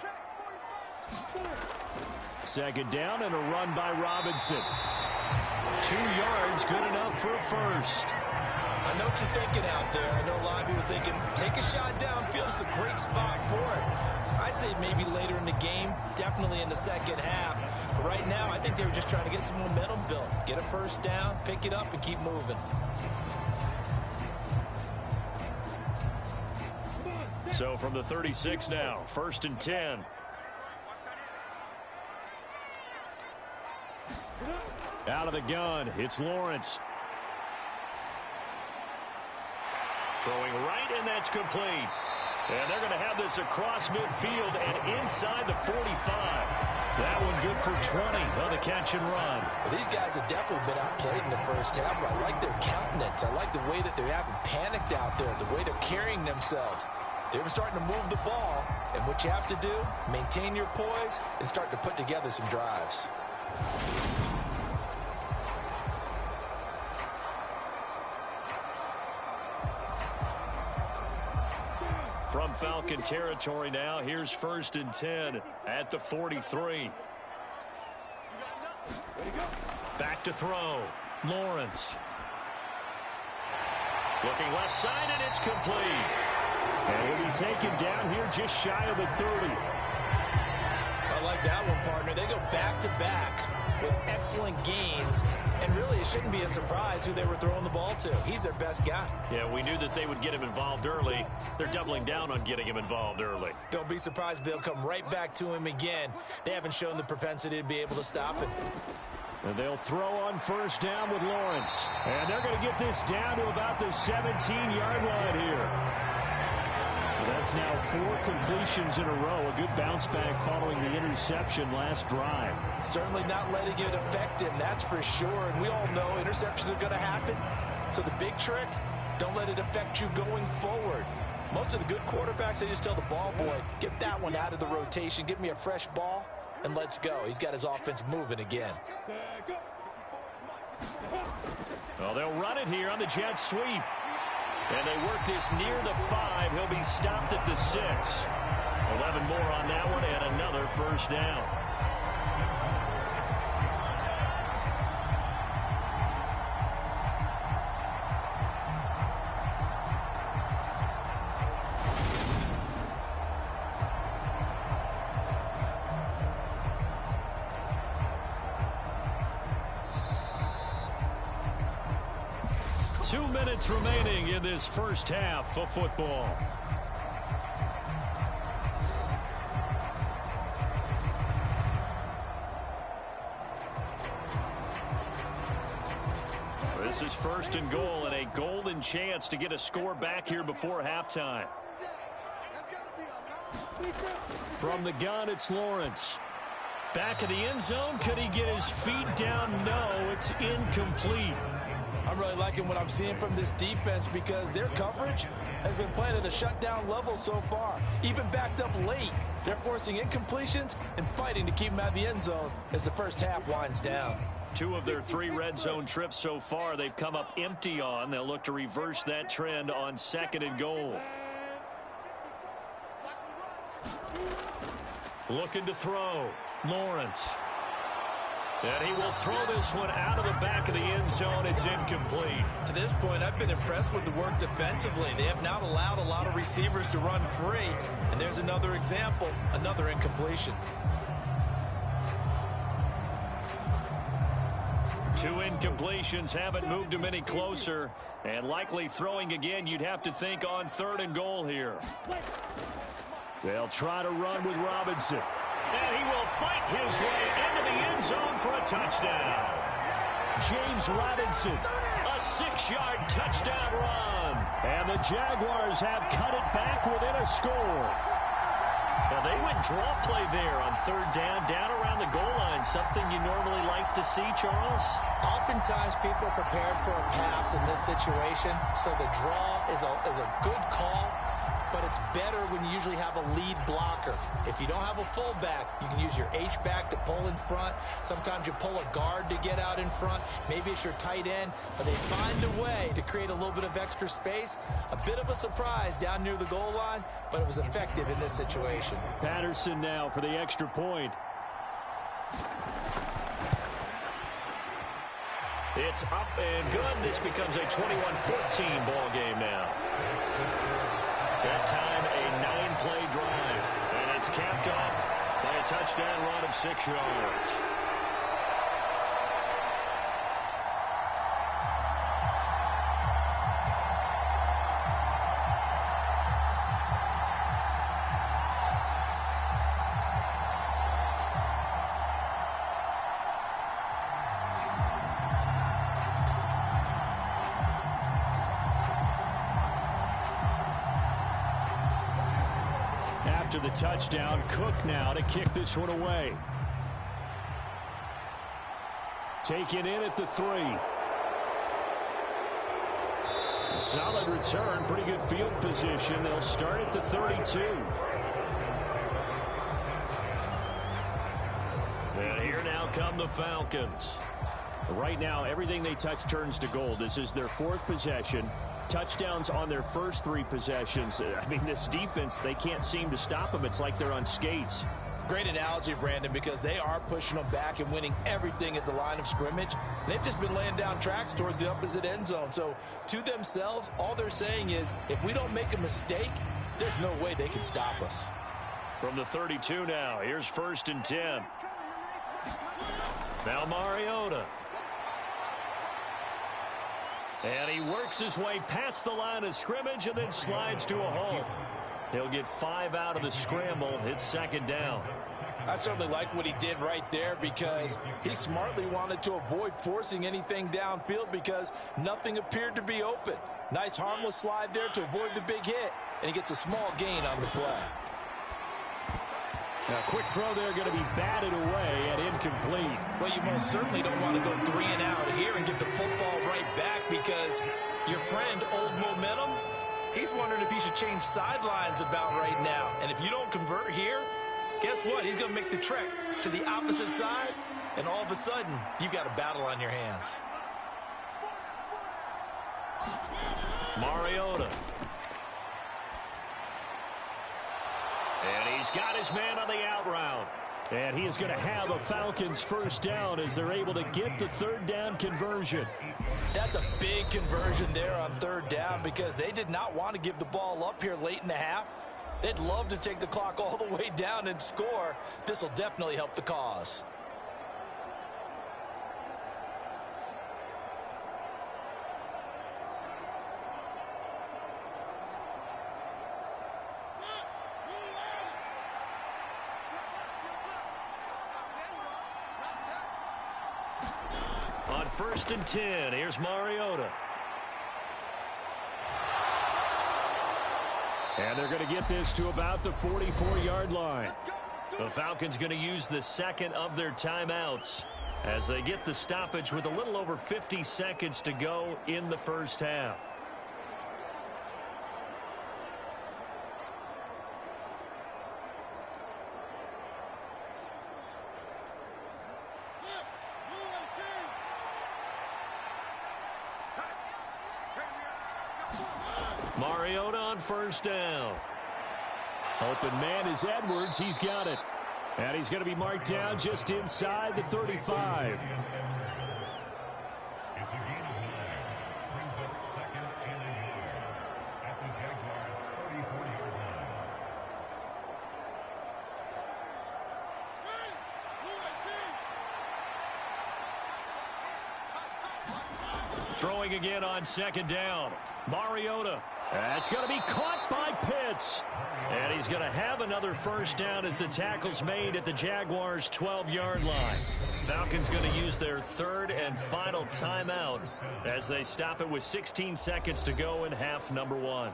Second down and a run by Robinson. 2 yards, good enough for a first. I know what you're thinking out there. I know a lot of people are thinking, take a shot downfield. It's a great spot for it. I'd say maybe later in the game, definitely in the second half. But right now, I think they were just trying to get some momentum built. Get a first down, pick it up, and keep moving. So from the 36 now, 1st and 10. Out of the gun, it's Lawrence. Throwing right, and that's complete. And they're going to have this across midfield and inside the 45. That one good for 20 on the catch and run. Well, these guys have definitely been outplayed in the first half, but I like their countenance. I like the way that they haven't panicked out there, the way they're carrying themselves. They're starting to move the ball, and what you have to do, maintain your poise and start to put together some drives. From Falcon territory now, here's 1st and 10 at the 43. Back to throw. Lawrence. Looking left side, and it's complete. And he'll be taken down here just shy of the 30. I like that one, partner. They go back-to-back with excellent gains, and really it shouldn't be a surprise who they were throwing the ball to. He's their best guy. Yeah, we knew that they would get him involved early. They're doubling down on getting him involved early. Don't be surprised they'll come right back to him again. They haven't shown the propensity to be able to stop him. And they'll throw on 1st down with Lawrence. And they're going to get this down to about the 17-yard line here. That's now 4 completions in a row. A good bounce back following the interception last drive. Certainly not letting it affect him, that's for sure. And we all know interceptions are going to happen. So the big trick, don't let it affect you going forward. Most of the good quarterbacks, they just tell the ball boy, get that one out of the rotation, give me a fresh ball, and let's go. He's got his offense moving again. Well, they'll run it here on the jet sweep. And they work this near the 5. He'll be stopped at the 6. 11 more on that one and another 1st down. Remaining in this first half of football. This is 1st and goal and a golden chance to get a score back here before halftime. From the gun, it's Lawrence. Back of the end zone. Could he get his feet down? No, it's incomplete. I'm really liking what I'm seeing from this defense because their coverage has been playing at a shutdown level so far. Even backed up late, they're forcing incompletions and fighting to keep them out of the end zone as the first half winds down. 2 of their 3 red zone trips so far they've come up empty on. They'll look to reverse that trend on 2nd and goal. Looking to throw. Lawrence. And he will throw this one out of the back of the end zone. It's incomplete. To this point, I've been impressed with the work defensively. They have not allowed a lot of receivers to run free. And there's another example, another incompletion. 2 incompletions haven't moved him any closer. And likely throwing again, you'd have to think on 3rd and goal here. They'll try to run with Robinson. And he will fight his way into the end zone for a touchdown. James Robinson, a 6-yard touchdown run. And the Jaguars have cut it back within a score. Now they went draw play there on 3rd down around the goal line. Something you normally like to see, Charles? Oftentimes people are prepared for a pass in this situation, so the draw is a good call. But it's better when you usually have a lead blocker. If you don't have a fullback, you can use your H-back to pull in front. Sometimes you pull a guard to get out in front. Maybe it's your tight end. But they find a way to create a little bit of extra space. A bit of a surprise down near the goal line, but it was effective in this situation. Patterson now for the extra point. It's up and good. This becomes a 21-14 ball game now. That time, a 9-play drive. And it's capped off by a touchdown run of 6 yards. After the touchdown, Cook now to kick this one away. Taken in at the 3. Solid return, pretty good field position. They'll start at the 32. And here now come the Falcons. Right now, everything they touch turns to gold. This is their 4th possession. Touchdowns on their first 3 possessions. I mean, this defense, they can't seem to stop them. It's like they're on skates. Great analogy, Brandon, because they are pushing them back and winning everything at the line of scrimmage. They've just been laying down tracks towards the opposite end zone. So to themselves, all they're saying is, if we don't make a mistake, there's no way they can stop us. From the 32 now, here's 1st and 10. Now Mariota. And he works his way past the line of scrimmage and then slides to a hole. He'll get 5 out of the scramble. It's 2nd down. I certainly like what he did right there because he smartly wanted to avoid forcing anything downfield because nothing appeared to be open. Nice harmless slide there to avoid the big hit, and he gets a small gain on the play. Now, quick throw there going to be batted away and incomplete. Well, you most certainly don't want to go 3 and out here and get the football right back because your friend, Old Momentum, he's wondering if he should change sidelines about right now. And if you don't convert here, guess what? He's going to make the trek to the opposite side, and all of a sudden, you've got a battle on your hands. Mariota. And he's got his man on the out route. And he is going to have a Falcons 1st down as they're able to get the 3rd down conversion. That's a big conversion there on 3rd down because they did not want to give the ball up here late in the half. They'd love to take the clock all the way down and score. This will definitely help the cause. On 1st and 10, here's Mariota. And they're going to get this to about the 44-yard line. The Falcons going to use the 2nd of their timeouts as they get the stoppage with a little over 50 seconds to go in the 1st half. Mariota on 1st down. Open man is Edwards. He's got it. And he's going to be marked down just inside the 35. Throwing again on 2nd down. Mariota. That's going to be caught by Pitts. And he's going to have another 1st down as the tackle's made at the Jaguars' 12-yard line. Falcons going to use their 3rd and final timeout as they stop it with 16 seconds to go in half number 1.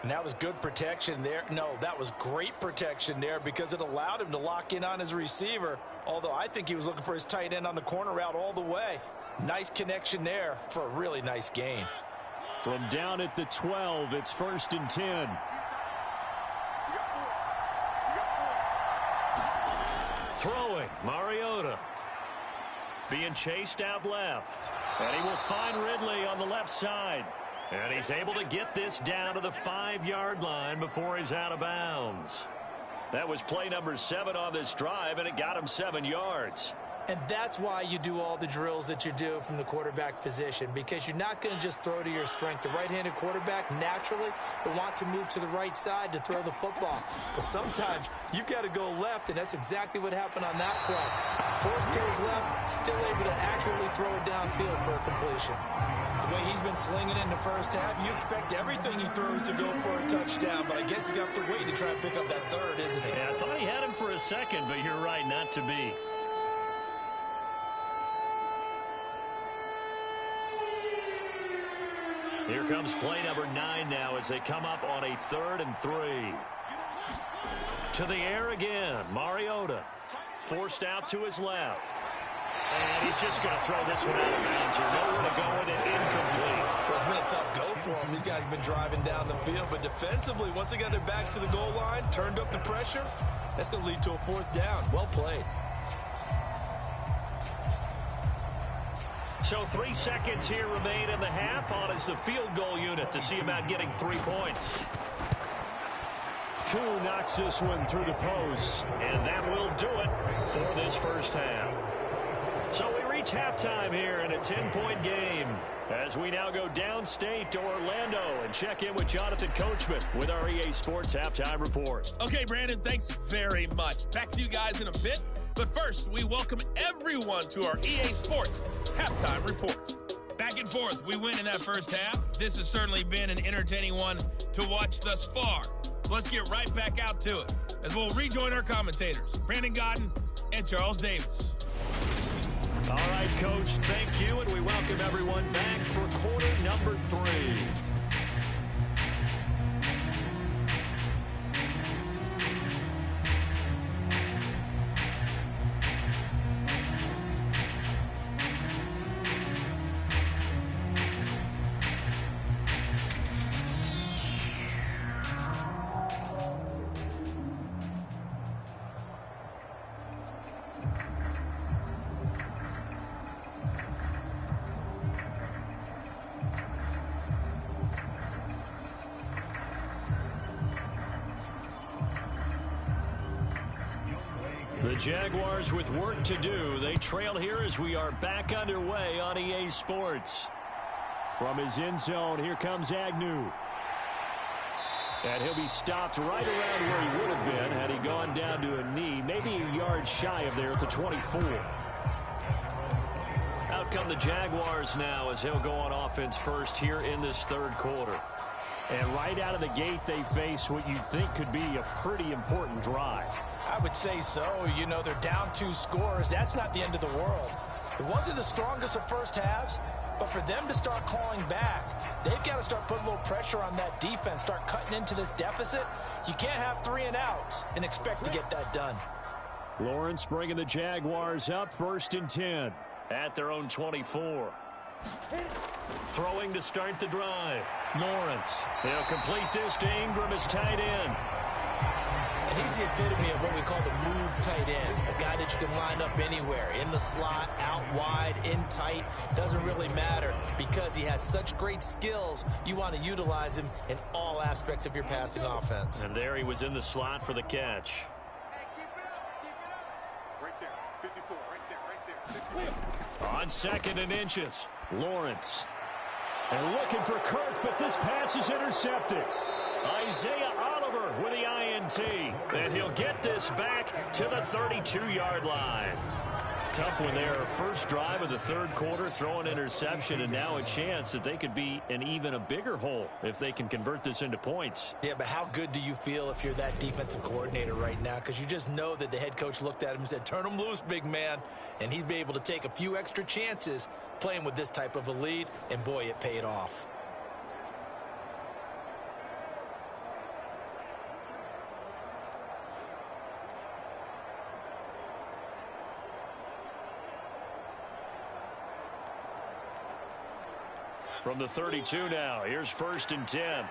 And that was good protection there. No, that was great protection there because it allowed him to lock in on his receiver, although I think he was looking for his tight end on the corner route all the way. Nice connection there for a really nice gain. From down at the 12, it's 1st and 10. Throwing, Mariota. Being chased out left. And he will find Ridley on the left side. And he's able to get this down to the 5-yard line before he's out of bounds. That was play number 7 on this drive, and it got him 7 yards. And that's why you do all the drills that you do from the quarterback position, because you're not going to just throw to your strength. The right-handed quarterback naturally will want to move to the right side to throw the football. But sometimes you've got to go left, and that's exactly what happened on that play. Forced to his left, still able to accurately throw it downfield for a completion. The way he's been slinging in the first half, you expect everything he throws to go for a touchdown, but I guess he's going to have to wait to try and pick up that 3rd, isn't he? Yeah, I thought he had him for a second, but you're right, not to be. Here comes play number 9 now as they come up on a 3rd and 3. To the air again, Mariota. Forced out to his left. And he's just going to throw this one out of bounds here. Nowhere to go with it. Incomplete. Well, it's been a tough go for them. These guys have been driving down the field, but defensively, once they got their backs to the goal line, turned up the pressure, that's going to lead to a fourth down. Well played. So 3 seconds here remain in the half. On is the field goal unit to see about getting 3 points. Koo knocks this one through the post. And that will do it for this first half. So we reach halftime here in a 10-point game as we now go downstate to Orlando and check in with Jonathan Coachman with our EA Sports Halftime Report. Okay, Brandon, thanks very much. Back to you guys in a bit. But first, we welcome everyone to our EA Sports Halftime Report. Back and forth, we win in that first half. This has certainly been an entertaining one to watch thus far. So let's get right back out to it as we'll rejoin our commentators, Brandon Godden and Charles Davis. All right, Coach, thank you, and we welcome everyone back for quarter number 3. The Jaguars with work to do. They trail here as we are back underway on EA Sports. From his end zone, here comes Agnew. And he'll be stopped right around where he would have been had he gone down to a knee, maybe a yard shy of there at the 24. Out come the Jaguars now as he'll go on offense first here in this third quarter. And right out of the gate, they face what you think could be a pretty important drive. I would say so. You know, they're down 2 scores. That's not the end of the world. It wasn't the strongest of first halves, but for them to start calling back, they've got to start putting a little pressure on that defense, start cutting into this deficit. You can't have 3 and outs and expect to get that done. Lawrence bringing the Jaguars up, 1st and 10. At their own 24. Throwing to start the drive. Lawrence. He'll complete this to Ingram as tight end. And he's the epitome of what we call the move tight end. A guy that you can line up anywhere. In the slot, out wide, in tight. Doesn't really matter because he has such great skills. You want to utilize him in all aspects of your passing offense. And there he was in the slot for the catch. Right there. 54. Right there. 54. On 2nd and inches. Lawrence. And looking for Kirk, but this pass is intercepted. Isaiah Oliver with the INT. And he'll get this back to the 32-yard line. Tough one there. First drive of the third quarter, throw an interception, and now a chance that they could be in even a bigger hole if they can convert this into points. Yeah, but how good do you feel if you're that defensive coordinator right now? Because you just know that the head coach looked at him and said, turn him loose, big man. And he'd be able to take a few extra chances playing with this type of a lead, and boy, it paid off. From the 32 now, here's 1st and 10.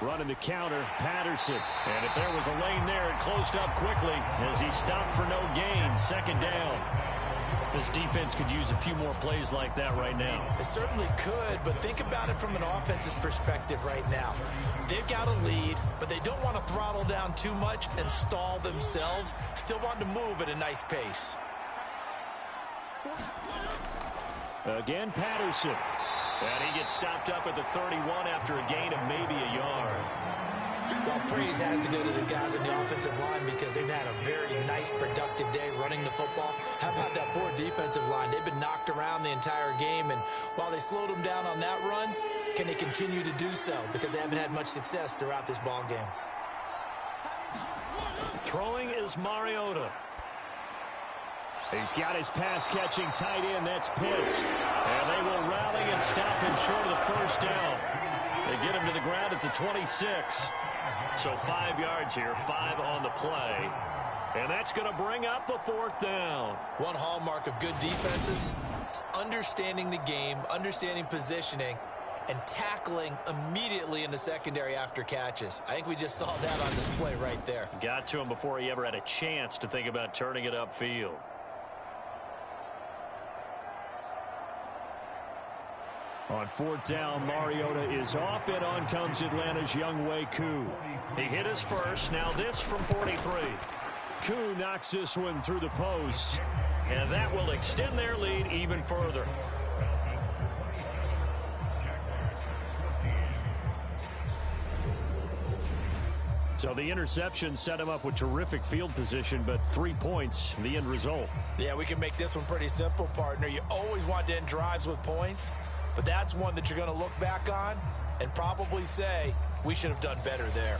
Running the counter, Patterson. And if there was a lane there, it closed up quickly as he stopped for no gain. 2nd down. This defense could use a few more plays like that right now. It certainly could, but think about it from an offense's perspective right now. They've got a lead, but they don't want to throttle down too much and stall themselves. Still want to move at a nice pace. Again, Patterson. And he gets stopped up at the 31 after a gain of maybe a yard. Well, praise has to go to the guys on the offensive line because they've had a very nice, productive day running the football. How about that poor defensive line? They've been knocked around the entire game, and while they slowed them down on that run, can they continue to do so? Because they haven't had much success throughout this ball game. Throwing is Mariota. He's got his pass-catching tight end. That's Pitts. And they will rally and stop him short of the first down. They get him to the ground at the 26. So 5 yards here, 5 on the play. And that's going to bring up a 4th down. One hallmark of good defenses is understanding the game, understanding positioning, and tackling immediately in the secondary after catches. I think we just saw that on display right there. Got to him before he ever had a chance to think about turning it upfield. On 4th down, Mariota is off, and on comes Atlanta's Younghoe Koo. He hit his first, now this from 43. Koo knocks this one through the post. And that will extend their lead even further. So the interception set him up with terrific field position, but 3 points, the end result. Yeah, we can make this one pretty simple, partner. You always want to end drives with points, but that's one that you're going to look back on and probably say, we should have done better there.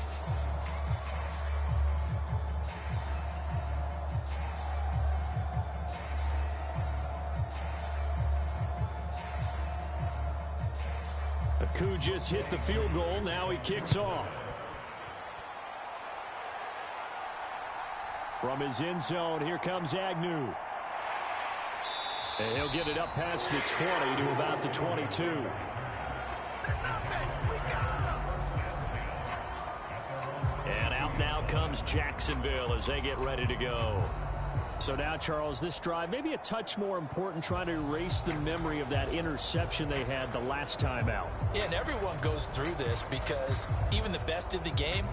Koo just hit the field goal. Now he kicks off. From his end zone, here comes Agnew. And he'll get it up past the 20 to about the 22. And out now comes Jacksonville as they get ready to go. So now, Charles, this drive maybe a touch more important, trying to erase the memory of that interception they had the last time out. Yeah, and everyone goes through this because even the best in the game,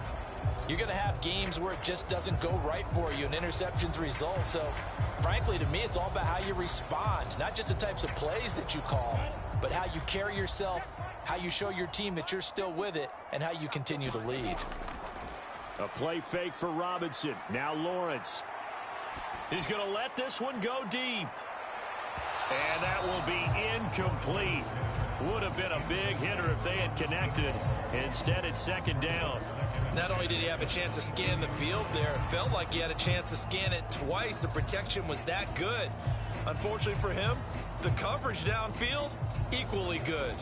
you're going to have games where it just doesn't go right for you and interceptions result. So, frankly, to me, it's all about how you respond, not just the types of plays that you call, but how you carry yourself, how you show your team that you're still with it, and how you continue to lead. A play fake for Robinson. Now Lawrence. He's going to let this one go deep. And that will be incomplete. Would have been a big hitter if they had connected. Instead, it's 2nd down. Not only did he have a chance to scan the field there, it felt like he had a chance to scan it twice. The protection was that good. Unfortunately for him, the coverage downfield, equally good.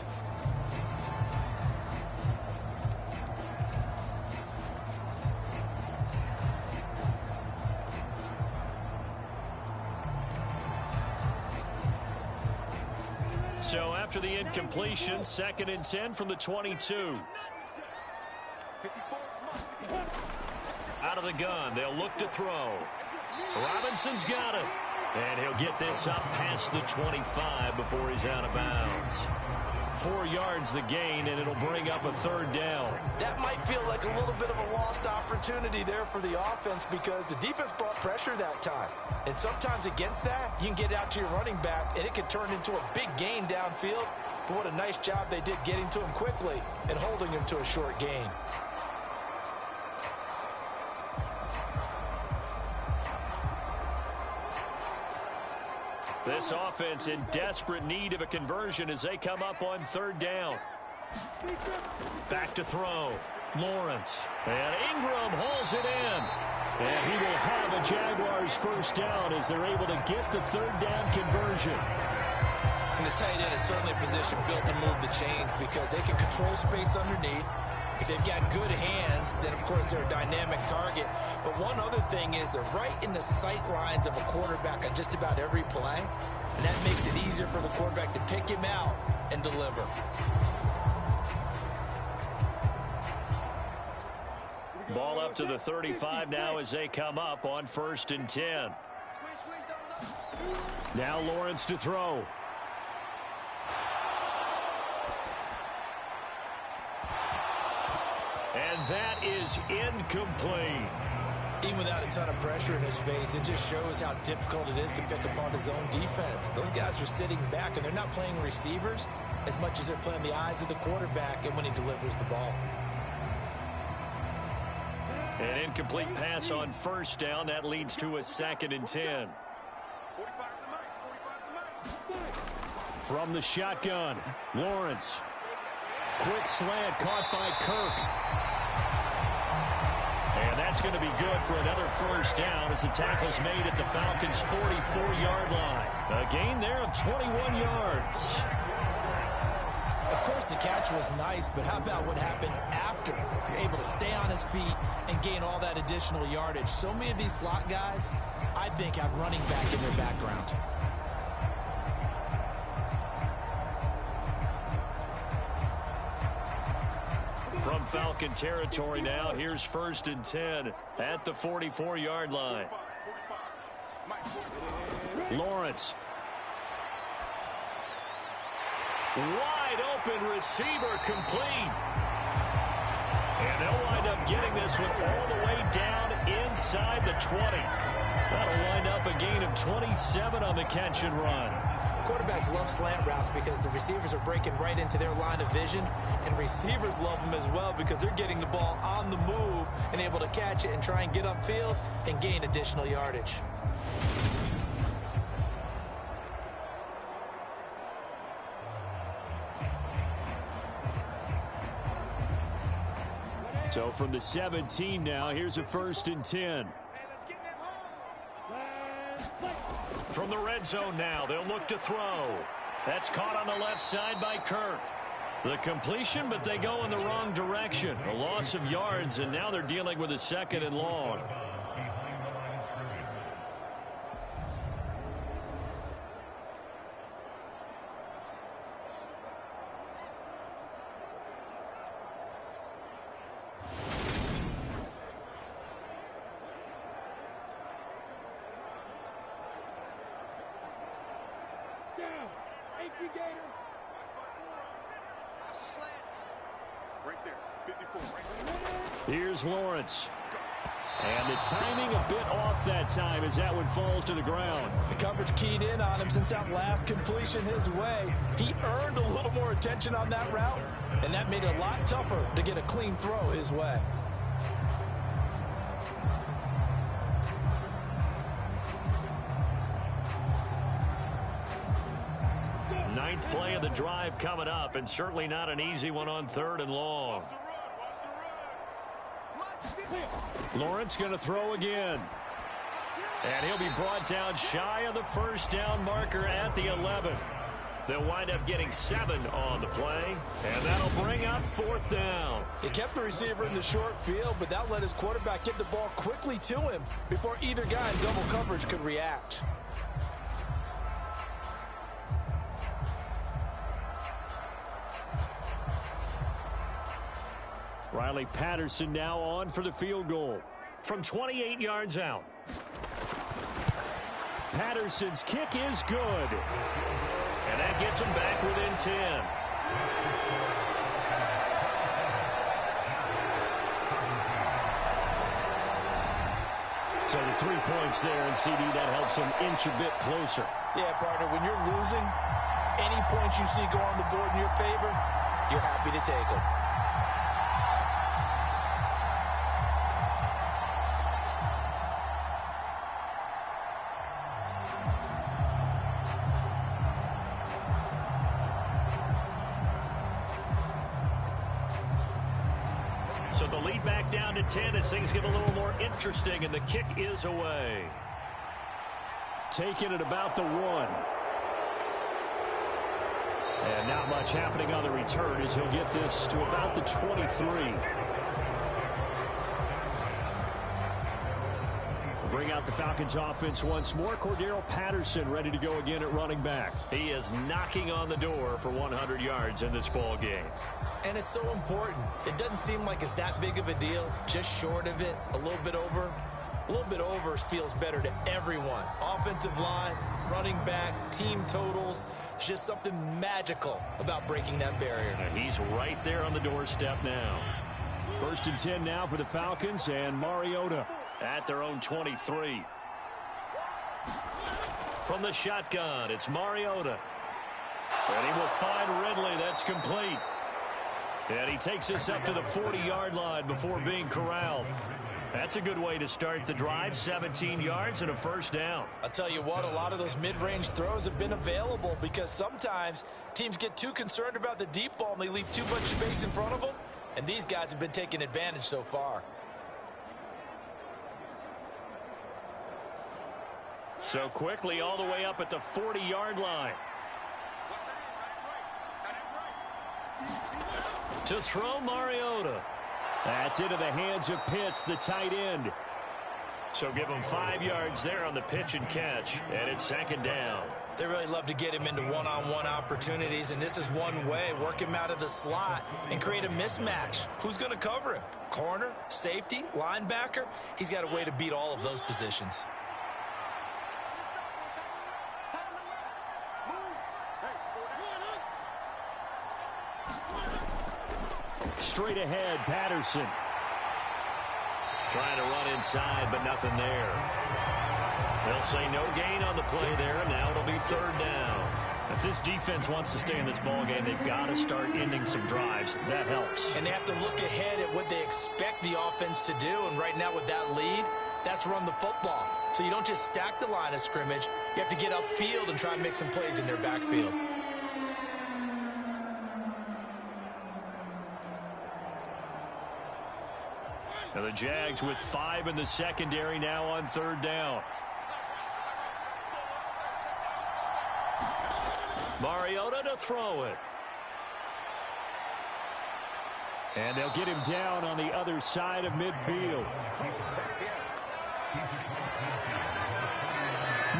So after the incompletion, 2nd and 10 from the 22. Out of the gun, they'll look to throw. Robinson's got it. And he'll get this up past the 25 before he's out of bounds. 4 yards the gain, and it'll bring up a 3rd down. That might feel like a little bit of a lost opportunity there for the offense because the defense brought pressure that time. And sometimes against that, you can get out to your running back, and it can turn into a big gain downfield. But what a nice job they did getting to him quickly and holding him to a short gain. This offense in desperate need of a conversion as they come up on 3rd down. Back to throw. Lawrence. And Ingram hauls it in. And he will have a Jaguars 1st down as they're able to get the 3rd down conversion. And the tight end is certainly a position built to move the chains because they can control space underneath. If they've got good hands, then, of course, they're a dynamic target. But one other thing is they're right in the sight lines of a quarterback on just about every play. And that makes it easier for the quarterback to pick him out and deliver. Ball up to the 35 now as they come up on 1st and 10. Now Lawrence to throw. And that is incomplete. Even without a ton of pressure in his face, it just shows how difficult it is to pick apart his own defense. Those guys are sitting back, and they're not playing receivers as much as they're playing the eyes of the quarterback and when he delivers the ball. An incomplete pass on 1st down. That leads to a 2nd and 10. From the shotgun, Lawrence. Quick slant caught by Kirk. And that's going to be good for another 1st down as the tackle's made at the Falcons' 44-yard line. A gain there of 21 yards. Of course, the catch catch was nice, but how about what happened after? You're able to stay on his feet and gain all that additional yardage. So many of these slot guys, I think, have running back in their background. From Falcon territory now, here's 1st and 10 at the 44-yard line. Lawrence. Wide open receiver complete. And they'll wind up getting this one all the way down inside the 20. That'll wind up a gain of 27 on the catch and run. Quarterbacks love slant routes because the receivers are breaking right into their line of vision, and receivers love them as well because they're getting the ball on the move and able to catch it and try and get upfield and gain additional yardage. So from the 17 now, here's a 1st and 10. From the red zone now, they'll look to throw. That's caught on the left side by Kirk. The completion, but they go in the wrong direction. A loss of yards, and now they're dealing with a 2nd and long. Right there, 54, right there. Here's Lawrence. And the timing a bit off that time as that one falls to the ground. The coverage keyed in on him since that last completion his way. He earned a little more attention on that route, and that made it a lot tougher to get a clean throw his way. Ninth play of the drive coming up, and certainly not an easy one on 3rd and long. Lawrence going to throw again. And he'll be brought down shy of the 1st down marker at the 11. They'll wind up getting 7 on the play, and that'll bring up 4th down. He kept the receiver in the short field, but that let his quarterback get the ball quickly to him before either guy in double coverage could react. Riley Patterson now on for the field goal. From 28 yards out. Patterson's kick is good. And that gets him back within 10. So the 3 points there, and CD, that helps him inch a bit closer. Yeah, partner, when you're losing, any points you see go on the board in your favor, you're happy to take them. So the lead back down to 10 as things get a little more interesting, and the kick is away. Taking it about the 1. And not much happening on the return as he'll get this to about the 23. Bring out the Falcons offense once more. Cordero Patterson ready to go again at running back. He is knocking on the door for 100 yards in this ball game. And it's so important. It doesn't seem like it's that big of a deal. Just short of it, a little bit over. A little bit over feels better to everyone. Offensive line, running back, team totals. It's just something magical about breaking that barrier. And he's right there on the doorstep now. 1st and 10 now for the Falcons, and Mariota at their own 23. From the shotgun, it's Mariota. And he will find Ridley. That's complete. And he takes us up to the 40-yard line before being corralled. That's a good way to start the drive. 17 yards and a 1st down. I'll tell you what, a lot of those mid-range throws have been available because sometimes teams get too concerned about the deep ball and they leave too much space in front of them. And these guys have been taking advantage so far. So quickly all the way up at the 40-yard line. To throw, Mariota. That's into the hands of Pitts, the tight end. So give him 5 yards there on the pitch and catch, and it's second down. They really love to get him into one-on-one opportunities, and this is one way. Work him out of the slot and create a mismatch. Who's going to cover him? Corner, safety, linebacker? He's got a way to beat all of those positions. Straight ahead, Patterson. Trying to run inside, but nothing there. They'll say no gain on the play there, and now it'll be third down. If this defense wants to stay in this ball game, they've got to start ending some drives. That helps. And they have to look ahead at what they expect the offense to do. And right now with that lead, that's run the football. So you don't just stack the line of scrimmage. You have to get upfield and try and make some plays in their backfield. And the Jags with 5 in the secondary now on third down. Mariota to throw it. And they'll get him down on the other side of midfield.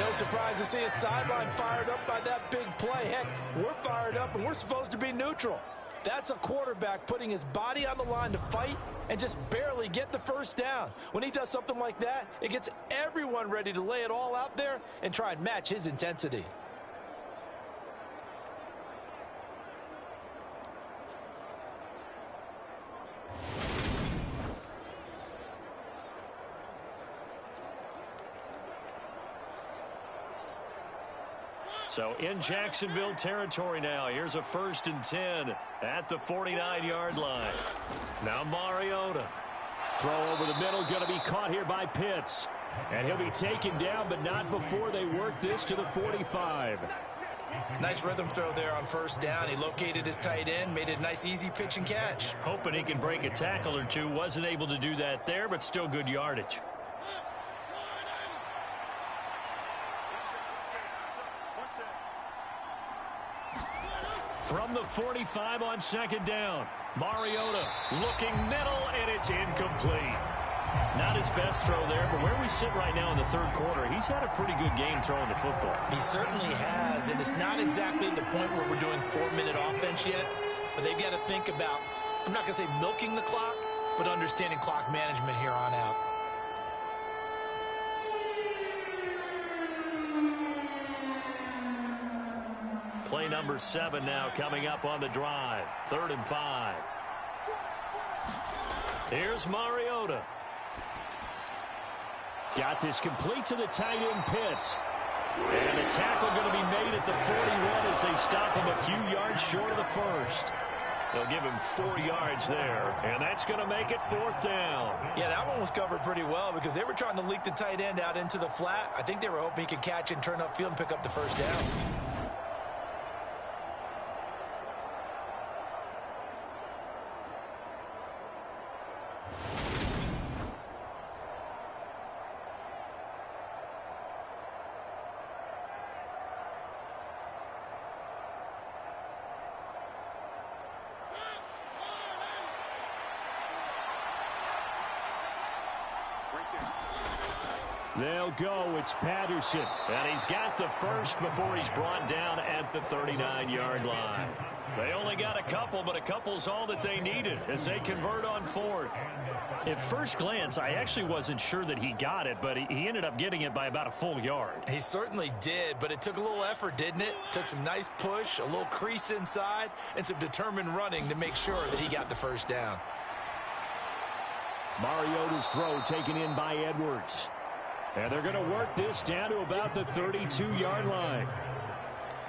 No surprise to see a sideline fired up by that big play. Heck, we're fired up and we're supposed to be neutral. That's a quarterback putting his body on the line to fight and just barely get the first down. When he does something like that, it gets everyone ready to lay it all out there and try and match his intensity. So in Jacksonville territory now. Here's a 1st and 10 at the 49-yard line. Now Mariota. Throw over the middle, going to be caught here by Pitts. And he'll be taken down, but not before they work this to the 45. Nice rhythm throw there on first down. He located his tight end, made it a nice easy pitch and catch. Hoping he can break a tackle or two. Wasn't able to do that there, but still good yardage. From the 45 on second down, Mariota looking middle, and it's incomplete. Not his best throw there, but where we sit right now in the third quarter, he's had a pretty good game throwing the football. He certainly has, and it's not exactly at the point where we're doing 4-minute offense yet, but they've got to think about, I'm not going to say milking the clock, but understanding clock management here on out. Play number 7 now coming up on the drive. 3rd and 5. Here's Mariota. Got this complete to the tight end Pitts. And the tackle going to be made at the 41 as they stop him a few yards short of the first. They'll give him 4 yards there, and that's going to make it 4th down. Yeah, that one was covered pretty well because they were trying to leak the tight end out into the flat. I think they were hoping he could catch and turn upfield and pick up the first down. They'll go. It's Patterson. And he's got the first before he's brought down at the 39-yard line. They only got a couple, but a couple's all that they needed as they convert on 4th. At first glance, I actually wasn't sure that he got it, but he ended up getting it by about a full yard. He certainly did, but it took a little effort, didn't it? Took some nice push, a little crease inside, and some determined running to make sure that he got the first down. Mariota's throw taken in by Edwards. And they're going to work this down to about the 32-yard line.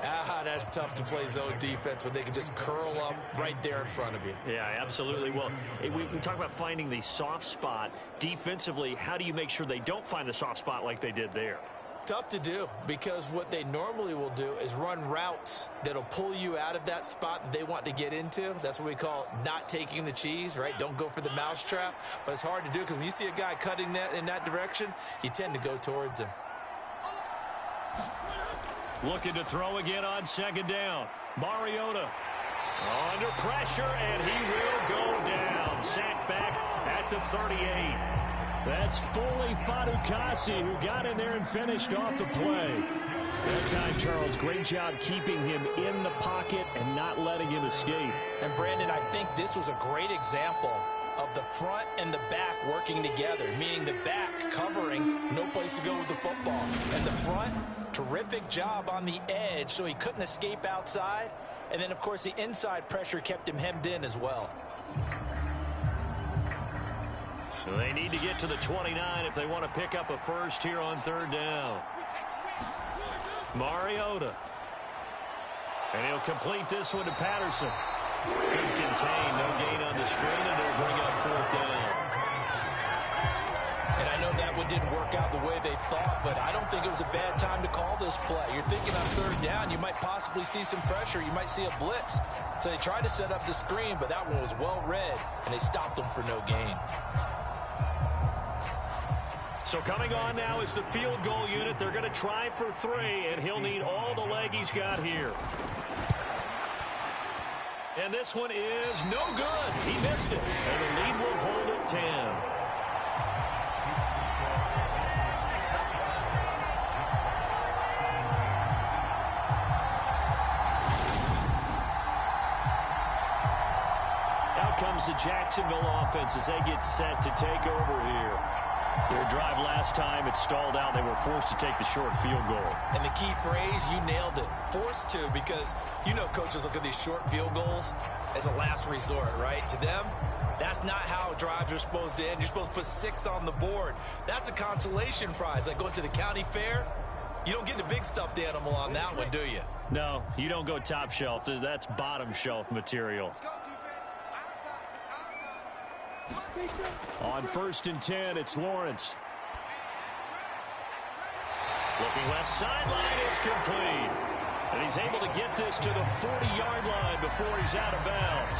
That's tough to play zone defense when they can just curl up right there in front of you. Yeah, absolutely. Well, we talk about finding the soft spot. Defensively, how do you make sure they don't find the soft spot like they did there? Tough to do because what they normally will do is run routes that'll pull you out of that spot that they want to get into. That's what we call not taking the cheese, right? Don't go for the mousetrap. But it's hard to do because when you see a guy cutting that in that direction, you tend to go towards him. Looking to throw again on second down. Mariota. Under pressure, and he will go down. Sacked back at the 38. That's Foley Fatukasi who got in there and finished off the play. That time, Charles, great job keeping him in the pocket and not letting him escape. And, Brandon, I think this was a great example of the front and the back working together, meaning the back covering, no place to go with the football. And the front, terrific job on the edge so he couldn't escape outside. And then, of course, the inside pressure kept him hemmed in as well. They need to get to the 29 if they want to pick up a first here on third down. Mariota. And he'll complete this one to Patterson. Good contain, no gain on the screen, and they'll bring up fourth down. And I know that one didn't work out the way they thought, but I don't think it was a bad time to call this play. You're thinking on third down, you might possibly see some pressure. You might see a blitz. So they tried to set up the screen, but that one was well read, and they stopped them for no gain. So coming on now is the field goal unit. They're going to try for 3, and he'll need all the leg he's got here. And this one is no good. He missed it, and the lead will hold at 10. Out comes the Jacksonville offense as they get set to take over here. Their drive last time, it stalled out. They were forced to take the short field goal. And the key phrase, you nailed it, forced to, because you know coaches look at these short field goals as a last resort, right? To them, that's not how drives are supposed to end. You're supposed to put 6 on the board. That's a consolation prize. Like going to the county fair, you don't get the big stuffed animal on that one, do you? No, you don't go top shelf. That's bottom shelf material. On 1st and 10, it's Lawrence. Looking left sideline, it's complete. And he's able to get this to the 40-yard line before he's out of bounds.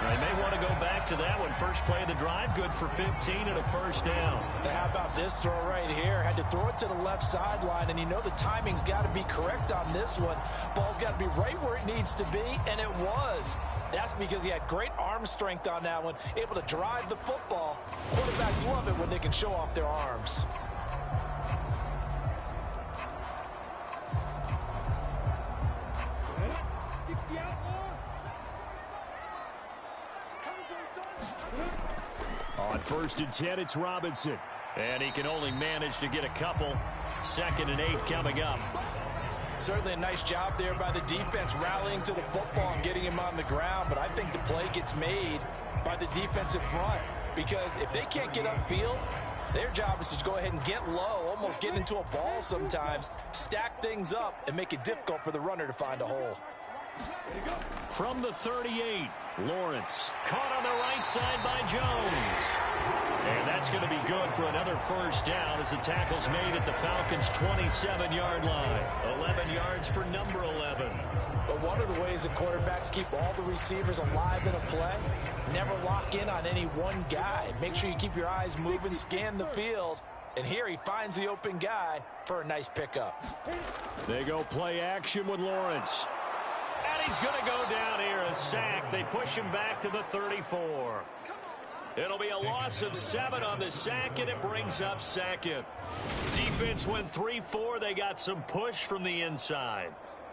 They may want to go back to that one. First play of the drive, good for 15 and a first down. Now how about this throw right here? Had to throw it to the left sideline, and you know the timing's got to be correct on this one. Ball's got to be right where it needs to be, and it was. That's because he had great arm strength on that one, able to drive the football. Quarterbacks love it when they can show off their arms. On 1st and 10, it's Robinson. And he can only manage to get a couple. 2nd and 8 coming up. Certainly a nice job there by the defense rallying to the football and getting him on the ground, but I think the play gets made by the defensive front because if they can't get upfield, their job is to go ahead and get low, almost get into a ball sometimes, stack things up, and make it difficult for the runner to find a hole. From the 38, Lawrence caught on the right side by Jones. And that's going to be good for another first down as the tackle's made at the Falcons' 27-yard line. 11 yards for number 11. But one of the ways that quarterbacks keep all the receivers alive in a play, never lock in on any one guy. Make sure you keep your eyes moving, scan the field. And here he finds the open guy for a nice pickup. They go play action with Lawrence. And he's going to go down here, a sack. They push him back to the 34. It'll be a loss of 7 on the sack, and it brings up 2nd. Defense went 3-4. They got some push from the inside.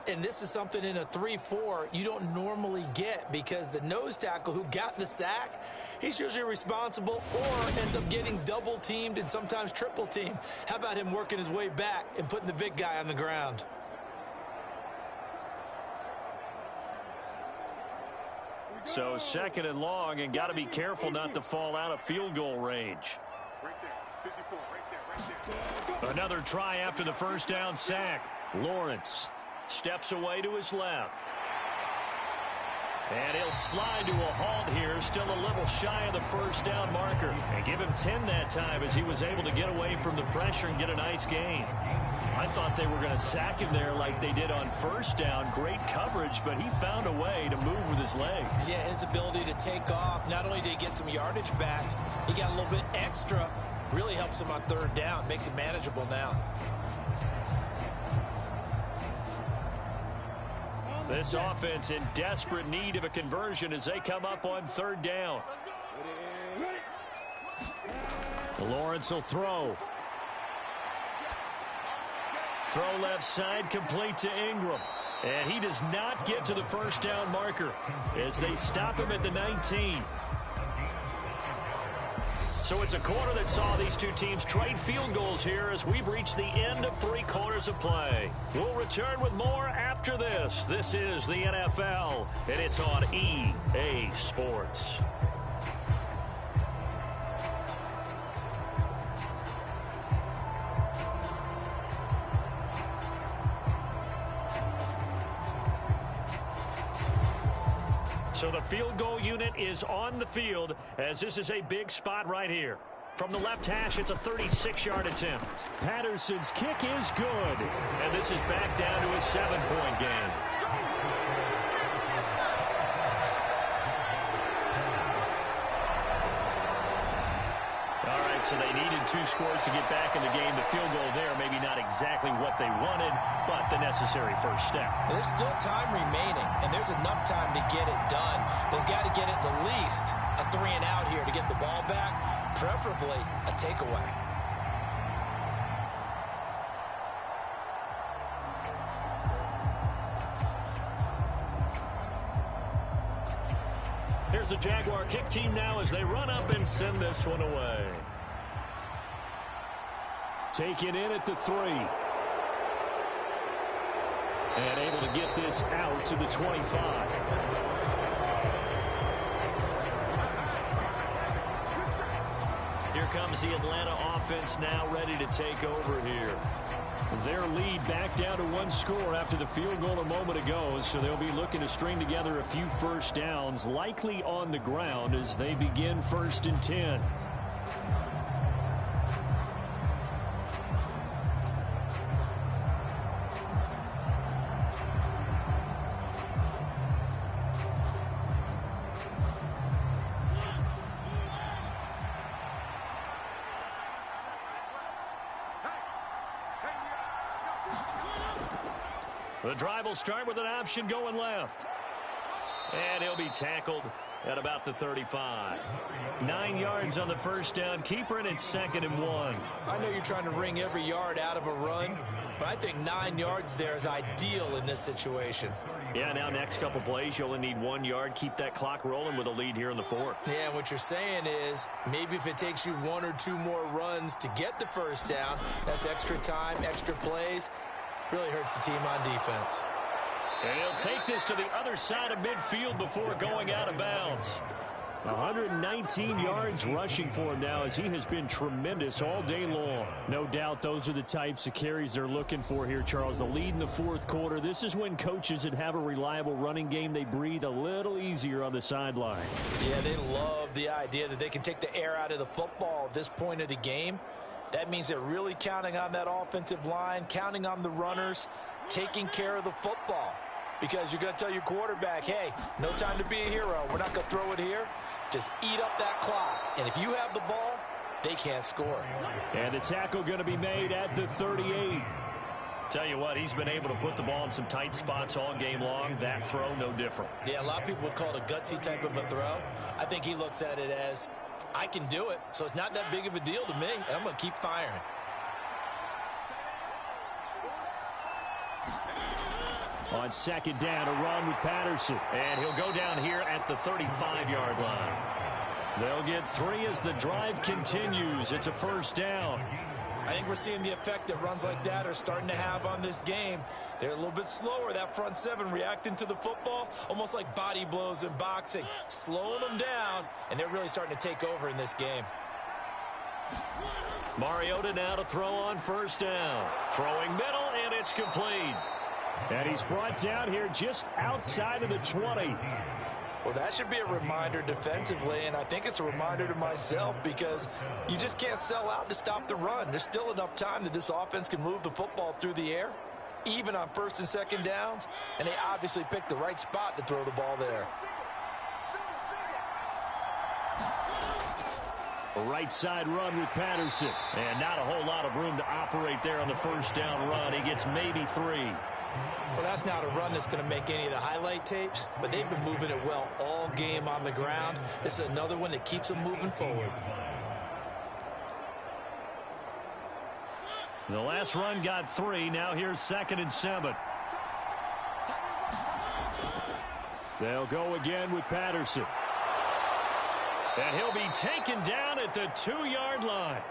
And this is something in a 3-4 you don't normally get because the nose tackle who got the sack, he's usually responsible or ends up getting double teamed and sometimes triple teamed. How about him working his way back and putting the big guy on the ground? So 2nd and long, and got to be careful not to fall out of field goal range. Right there. 54. Right there. Another try after the first down sack. Lawrence steps away to his left. And he'll slide to a halt here, still a little shy of the first down marker. And give him 10 that time as he was able to get away from the pressure and get a nice gain. I thought they were going to sack him there like they did on first down. Great coverage, but he found a way to move with his legs. Yeah, his ability to take off. Not only did he get some yardage back, he got a little bit extra. Really helps him on third down. Makes it manageable now. This offense in desperate need of a conversion as they come up on 3rd down. Lawrence will throw. Throw left side, complete to Ingram. And he does not get to the 1st down marker as they stop him at the 19. So it's a quarter that saw these two teams trade field goals here as we've reached the end of 3 quarters of play. We'll return with more after this. This is the NFL, and it's on EA Sports. So the field goal unit is on the field as this is a big spot right here. From the left hash, it's a 36-yard attempt. Patterson's kick is good. And this is back down to a 7-point game. All right, so they needed 2 scores to get back in the game. The field goal there, maybe not exactly what they wanted, but the necessary first step. There's still time remaining, and there's enough time to get it done. They've got to get at the least a 3-and-out here to get the ball back, preferably a takeaway. Here's the Jaguar kick team now as they run up and send this one away. Taken in at the 3. And able to get this out to the 25. Here comes the Atlanta offense now ready to take over here. Their lead back down to 1 score after the field goal a moment ago, so they'll be looking to string together a few 1st downs, likely on the ground as they begin 1st and 10. The drive will start with an option going left. And he'll be tackled at about the 35. 9 yards on the 1st down. Keeper, and it's 2nd and 1. I know you're trying to wring every yard out of a run, but I think 9 yards there is ideal in this situation. Yeah, now next couple plays, you only need 1 yard. Keep that clock rolling with a lead here in the 4th. Yeah, what you're saying is maybe if it takes you 1 or 2 more runs to get the 1st down, that's extra time, extra plays. Really hurts the team on defense. And he'll take this to the other side of midfield before going out of bounds. 119 yards rushing for him now as he has been tremendous all day long. No doubt those are the types of carries they're looking for here, Charles. The lead in the 4th quarter. This is when coaches that have a reliable running game, they breathe a little easier on the sideline. Yeah, they love the idea that they can take the air out of the football at this point of the game. That means they're really counting on that offensive line, counting on the runners, taking care of the football. Because you're going to tell your quarterback, hey, no time to be a hero. We're not going to throw it here. Just eat up that clock. And if you have the ball, they can't score. And the tackle going to be made at the 38. Tell you what, he's been able to put the ball in some tight spots all game long. That throw, no different. Yeah, a lot of people would call it a gutsy type of a throw. I think he looks at it as, I can do it, so it's not that big of a deal to me, and I'm going to keep firing. On 2nd down, a run with Patterson. And he'll go down here at the 35-yard line. They'll get 3 as the drive continues. It's a 1st down. I think we're seeing the effect that runs like that are starting to have on this game. They're a little bit slower, that front 7 reacting to the football, almost like body blows in boxing, slowing them down, and they're really starting to take over in this game. Mariota now to throw on 1st down. Throwing middle, and it's complete. And he's brought down here just outside of the 20. Well, that should be a reminder defensively, and I think it's a reminder to myself because you just can't sell out to stop the run. There's still enough time that this offense can move the football through the air, even on 1st and 2nd downs, and they obviously picked the right spot to throw the ball there. A right side run with Patterson. And not a whole lot of room to operate there on the 1st down run. He gets maybe 3. Well, that's not a run that's going to make any of the highlight tapes, but they've been moving it well all game on the ground. This is another one that keeps them moving forward. The last run got 3. Now here's 2nd and 7. They'll go again with Patterson. And he'll be taken down at the 2-yard line.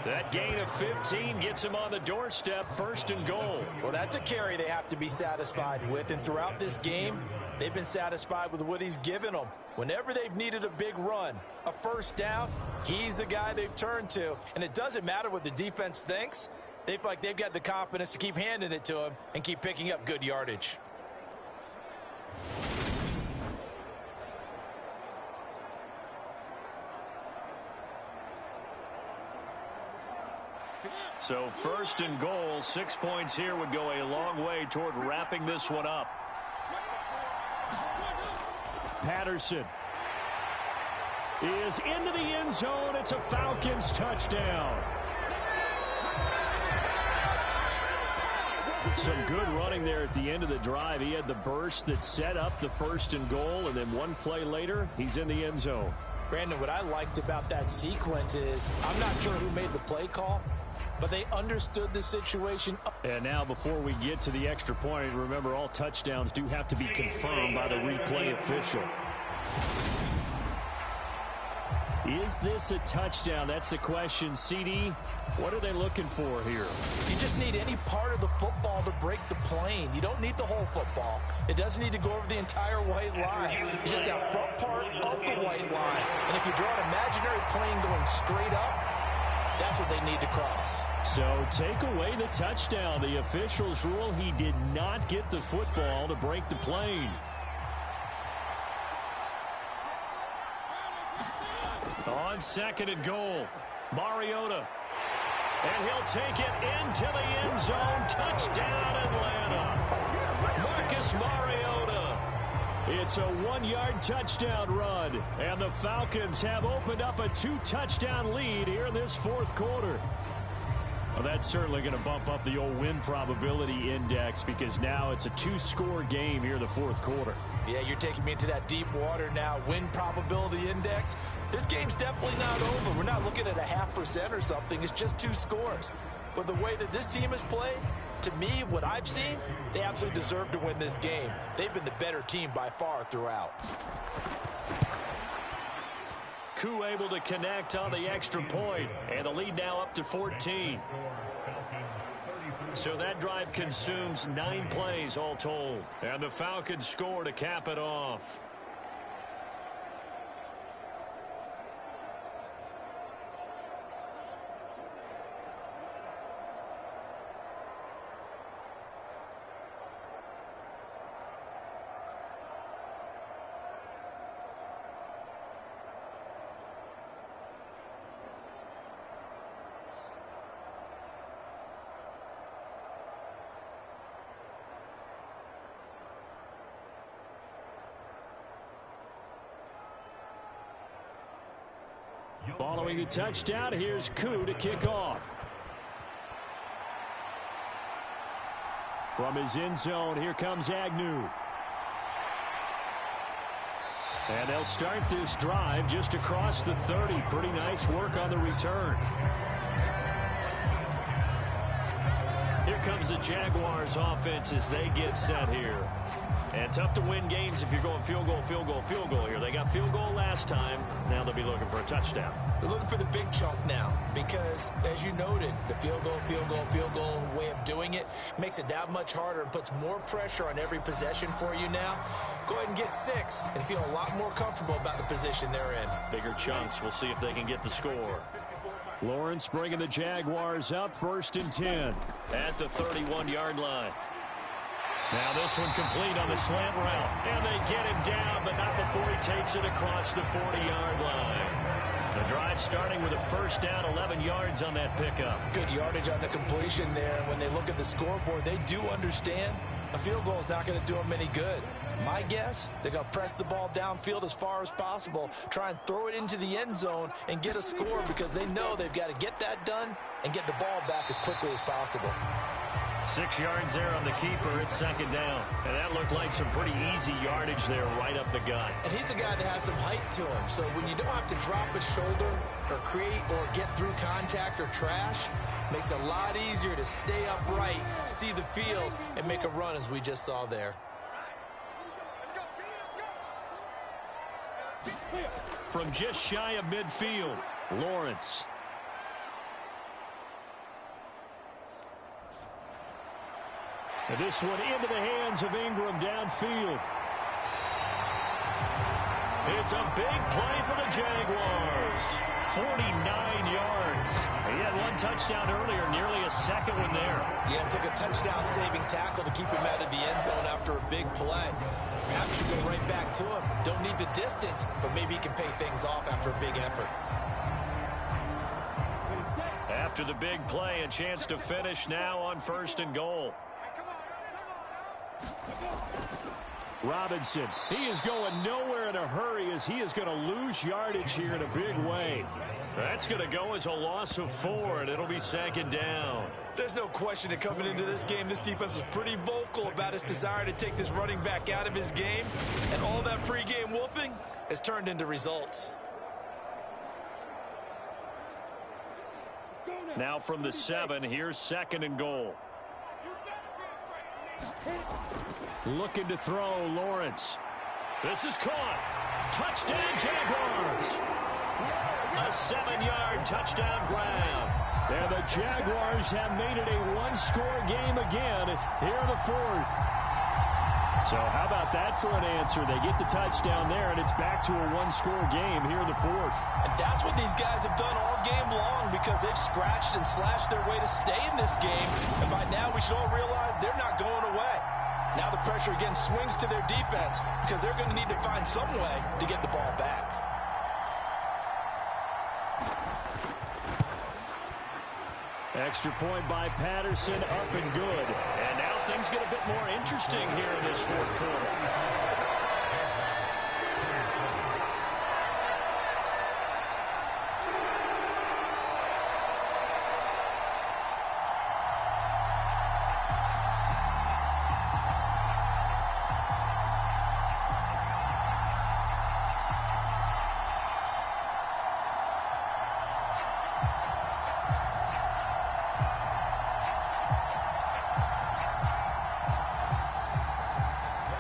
That gain of 15 gets him on the doorstep, 1st and goal. Well, that's a carry they have to be satisfied with. And throughout this game, they've been satisfied with what he's given them. Whenever they've needed a big run, a first down, he's the guy they've turned to. And it doesn't matter what the defense thinks. They feel like they've got the confidence to keep handing it to him and keep picking up good yardage. So 1st and goal, 6 points here would go a long way toward wrapping this one up. Patterson is into the end zone. It's a Falcons touchdown. Some good running there at the end of the drive. He had the burst that set up the 1st and goal, and then one play later, he's in the end zone. Brandon, what I liked about that sequence is I'm not sure who made the play call, but they understood the situation. And now before we get to the extra point, remember all touchdowns do have to be confirmed by the replay official. Is this a touchdown? That's the question. CD, what are they looking for here? You just need any part of the football to break the plane. You don't need the whole football. It doesn't need to go over the entire white line. It's just that front part of the white line. And if you draw an imaginary plane going straight up, that's what they need to cross. So take away the touchdown. The officials rule he did not get the football to break the plane. On 2nd and goal, Mariota. And he'll take it into the end zone. Touchdown, Atlanta. Marcus Mariota. It's a 1-yard touchdown run. And the Falcons have opened up a 2-touchdown lead here in this 4th quarter. Well, that's certainly going to bump up the old win probability index because now it's a 2-score game here in the 4th quarter. Yeah, you're taking me into that deep water now. Win probability index. This game's definitely not over. We're not looking at a 0.5% or something. It's just 2 scores. But the way that this team has played, to me, what I've seen, they absolutely deserve to win this game. They've been the better team by far throughout. Koo able to connect on the extra point, and the lead now up to 14. So that drive consumes 9 plays all told. And the Falcons score to cap it off. Following the touchdown, here's Koo to kick off. From his end zone, here comes Agnew. And they'll start this drive just across the 30. Pretty nice work on the return. Here comes the Jaguars offense as they get set here. And tough to win games if you're going field goal, field goal, field goal here. They got field goal last time. Now they'll be looking for a touchdown. They're looking for the big chunk now because, as you noted, the field goal, field goal, field goal way of doing it makes it that much harder and puts more pressure on every possession for you now. Go ahead and get 6 and feel a lot more comfortable about the position they're in. Bigger chunks. We'll see if they can get the score. Lawrence bringing the Jaguars up 1st and 10. At the 31-yard line. Now this one complete on the slant route. And they get him down, but not before he takes it across the 40-yard line. The drive starting with a first down, 11 yards on that pickup. Good yardage on the completion there. When they look at the scoreboard, they do understand a field goal is not going to do them any good. My guess, they're going to press the ball downfield as far as possible, try and throw it into the end zone and get a score because they know they've got to get that done and get the ball back as quickly as possible. 6 yards there on the keeper. It's second down. And that looked like some pretty easy yardage there right up the gut. And he's a guy that has some height to him. So when you don't have to drop his shoulder or create or get through contact or trash, makes it a lot easier to stay upright, see the field, and make a run as we just saw there. From just shy of midfield, Lawrence. And this one into the hands of Ingram downfield. It's a big play for the Jaguars. 49 yards. He had one touchdown earlier, nearly a second one there. Yeah, took a touchdown-saving tackle to keep him out of the end zone after a big play. Perhaps you go right back to him. Don't need the distance, but maybe he can pay things off after a big effort. After the big play, a chance to finish now on 1st and goal. Robinson, he is going nowhere in a hurry as he is going to lose yardage here in a big way. That's going to go as a loss of 4, and it'll be second down. There's no question that coming into this game, this defense was pretty vocal about its desire to take this running back out of his game, and all that pregame wolfing has turned into results. Now from the 7, here's 2nd and goal. Looking to throw, Lawrence. This is caught. Touchdown, Jaguars. A 7-yard touchdown grab. And the Jaguars have made it a one-score game again here in the 4th. So how about that for an answer? They get the touchdown there, and it's back to a one-score game here in the 4th. And that's what these guys have done all game long because they've scratched and slashed their way to stay in this game. And by now, we should all realize they're not going away. Now the pressure again swings to their defense because they're going to need to find some way to get the ball back. Extra point by Patterson, up and good. And now things get a bit more interesting here in this 4th quarter.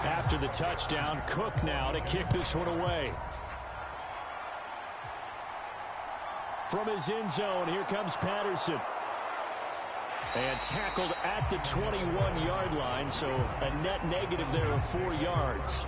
After the touchdown, Cook now to kick this one away. From his end zone, here comes Patterson. And tackled at the 21-yard line, so a net negative there of 4 yards.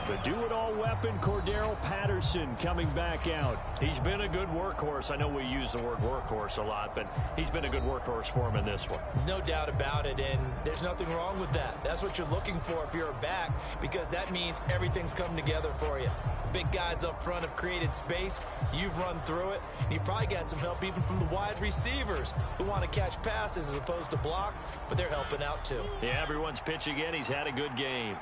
The do-it-all weapon, Cordero Patterson, coming back out. He's been a good workhorse. I know we use the word workhorse a lot, but he's been a good workhorse for him in this one. No doubt about it, and there's nothing wrong with that. That's what you're looking for if you're a back, because that means everything's come together for you. The big guys up front have created space. You've run through it. And you've probably got some help even from the wide receivers who want to catch passes as opposed to block, but they're helping out too. Yeah, everyone's pitching in. He's had a good game.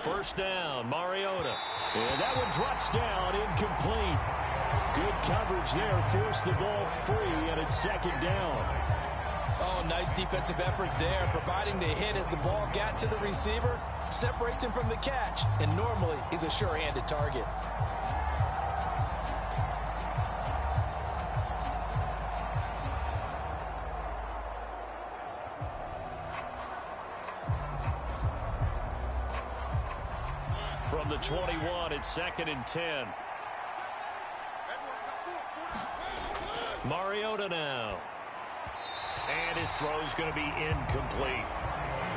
First down, Mariota. And that one drops down, incomplete. Good coverage there, forced the ball free, and it's second down. Oh, nice defensive effort there, providing the hit as the ball got to the receiver, separates him from the catch, and normally he's a sure-handed target. From the 21, it's 2nd and 10. Mariota now. And his throw's going to be incomplete.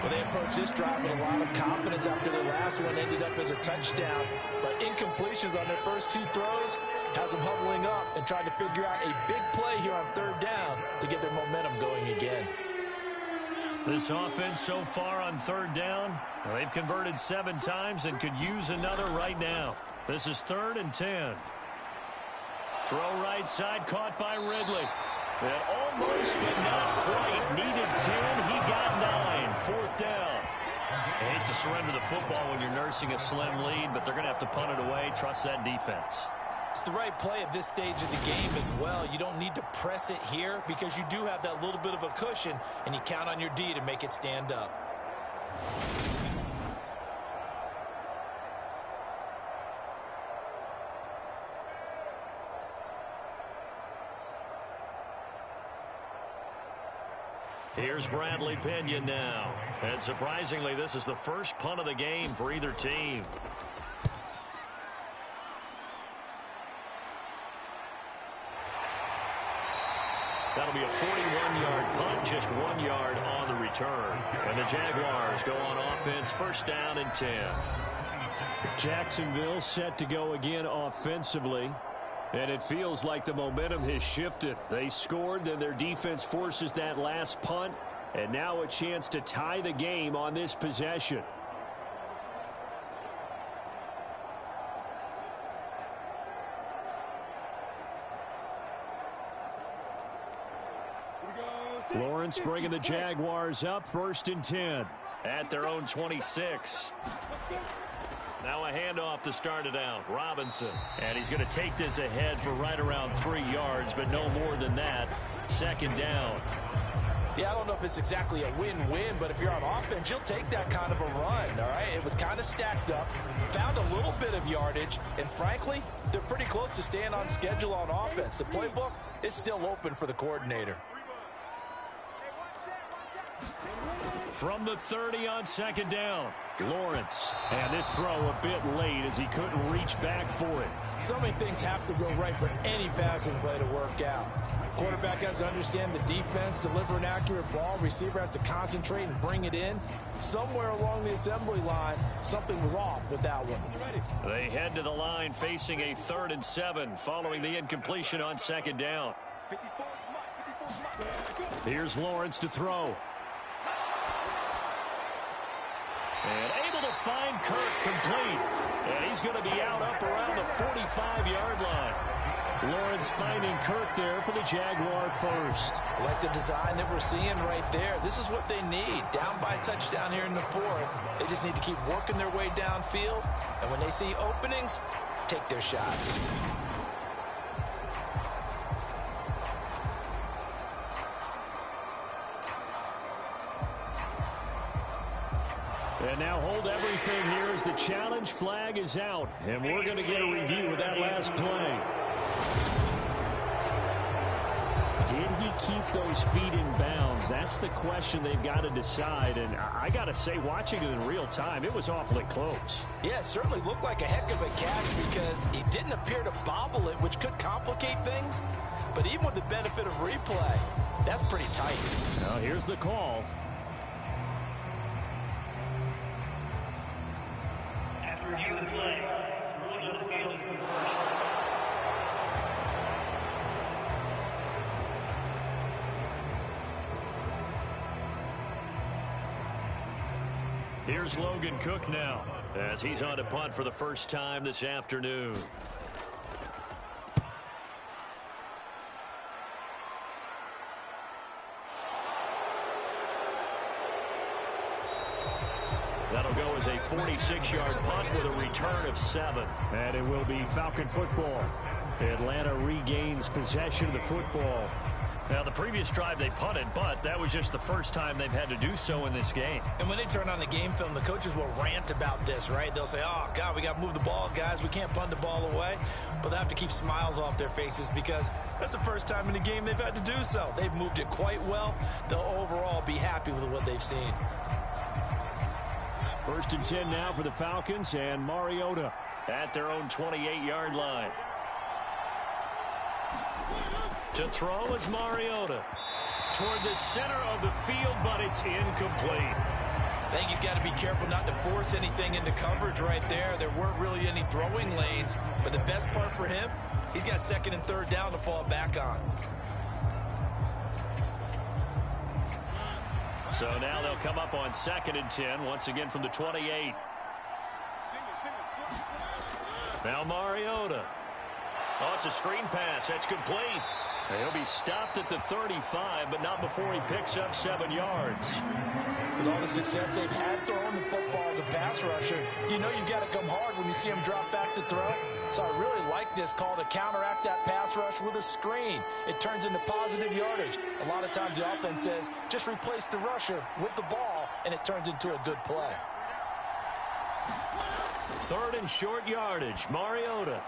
Well, they approached this drive with a lot of confidence after their last one ended up as a touchdown. But incompletions on their first 2 throws has them huddling up and trying to figure out a big play here on 3rd down to get their momentum going again. This offense so far on 3rd down, they've converted 7 times and could use another right now. This is 3rd and 10. Throw right side, caught by Ridley. And almost, but not quite. Needed 10, he got 9. 4th down. I hate to surrender the football when you're nursing a slim lead, but they're going to have to punt it away. Trust that defense. It's the right play at this stage of the game as well. You don't need to press it here because you do have that little bit of a cushion, and you count on your D to make it stand up. Here's Bradley Pinion now. And surprisingly, this is the first punt of the game for either team. That'll be a 41-yard punt, just 1 yard on the return. And the Jaguars go on offense, first down and 10. Jacksonville set to go again offensively. And it feels like the momentum has shifted. They scored, then their defense forces that last punt. And now a chance to tie the game on this possession. Lawrence bringing the Jaguars up, first and 10. At their own 26. Now a handoff to start it out. Robinson. And he's going to take this ahead for right around 3 yards, but no more than that. Second down. Yeah, I don't know if it's exactly a win-win, but if you're on offense, you'll take that kind of a run, all right? It was kind of stacked up, found a little bit of yardage, and frankly, they're pretty close to staying on schedule on offense. The playbook is still open for the coordinator. From the 30 on second down. Lawrence. And this throw a bit late as he couldn't reach back for it. So many things have to go right for any passing play to work out. Quarterback has to understand the defense, deliver an accurate ball. Receiver has to concentrate and bring it in. Somewhere along the assembly line, something was off with that one. They head to the line facing a 3rd and 7 following the incompletion on second down. Here's Lawrence to throw. And able to find Kirk complete. And he's going to be out up around the 45-yard line. Lawrence finding Kirk there for the Jaguar first. I like the design that we're seeing right there. This is what they need. Down by a touchdown here in the 4th. They just need to keep working their way downfield. And when they see openings, take their shots. And now hold everything here as the challenge flag is out. And we're going to get a review of that last play. Did he keep those feet in bounds? That's the question they've got to decide. And I got to say, watching it in real time, it was awfully close. Yeah, it certainly looked like a heck of a catch because he didn't appear to bobble it, which could complicate things. But even with the benefit of replay, that's pretty tight. Now here's the call. Review the play. Rules of the field is reversed. Here's Logan Cook now as he's on to punt for the first time this afternoon. That'll go as a 46-yard punt with a return of 7. And it will be Falcon football. Atlanta regains possession of the football. Now, the previous drive they punted, but that was just the first time they've had to do so in this game. And when they turn on the game film, the coaches will rant about this, right? They'll say, oh, God, we got to move the ball, guys. We can't punt the ball away. But they have to keep smiles off their faces because that's the first time in the game they've had to do so. They've moved it quite well. They'll overall be happy with what they've seen. First and 10 now for the Falcons and Mariota at their own 28-yard line. To throw is Mariota toward the center of the field, but it's incomplete. I think he's got to be careful not to force anything into coverage right there. There weren't really any throwing lanes, but the best part for him, he's got 2nd and 3rd down to fall back on. So now they'll come up on 2nd and 10, once again from the 28. Now Mariota. Oh, it's a screen pass. That's complete. He'll be stopped at the 35, but not before he picks up 7 yards. With all the success they've had throwing the football as a pass rusher, you know you've got to come hard when you see him drop back to throw. So I really like this call to counteract that pass rush with a screen. It turns into positive yardage. A lot of times the offense says, just replace the rusher with the ball, and it turns into a good play. 3rd and short yardage. Mariota.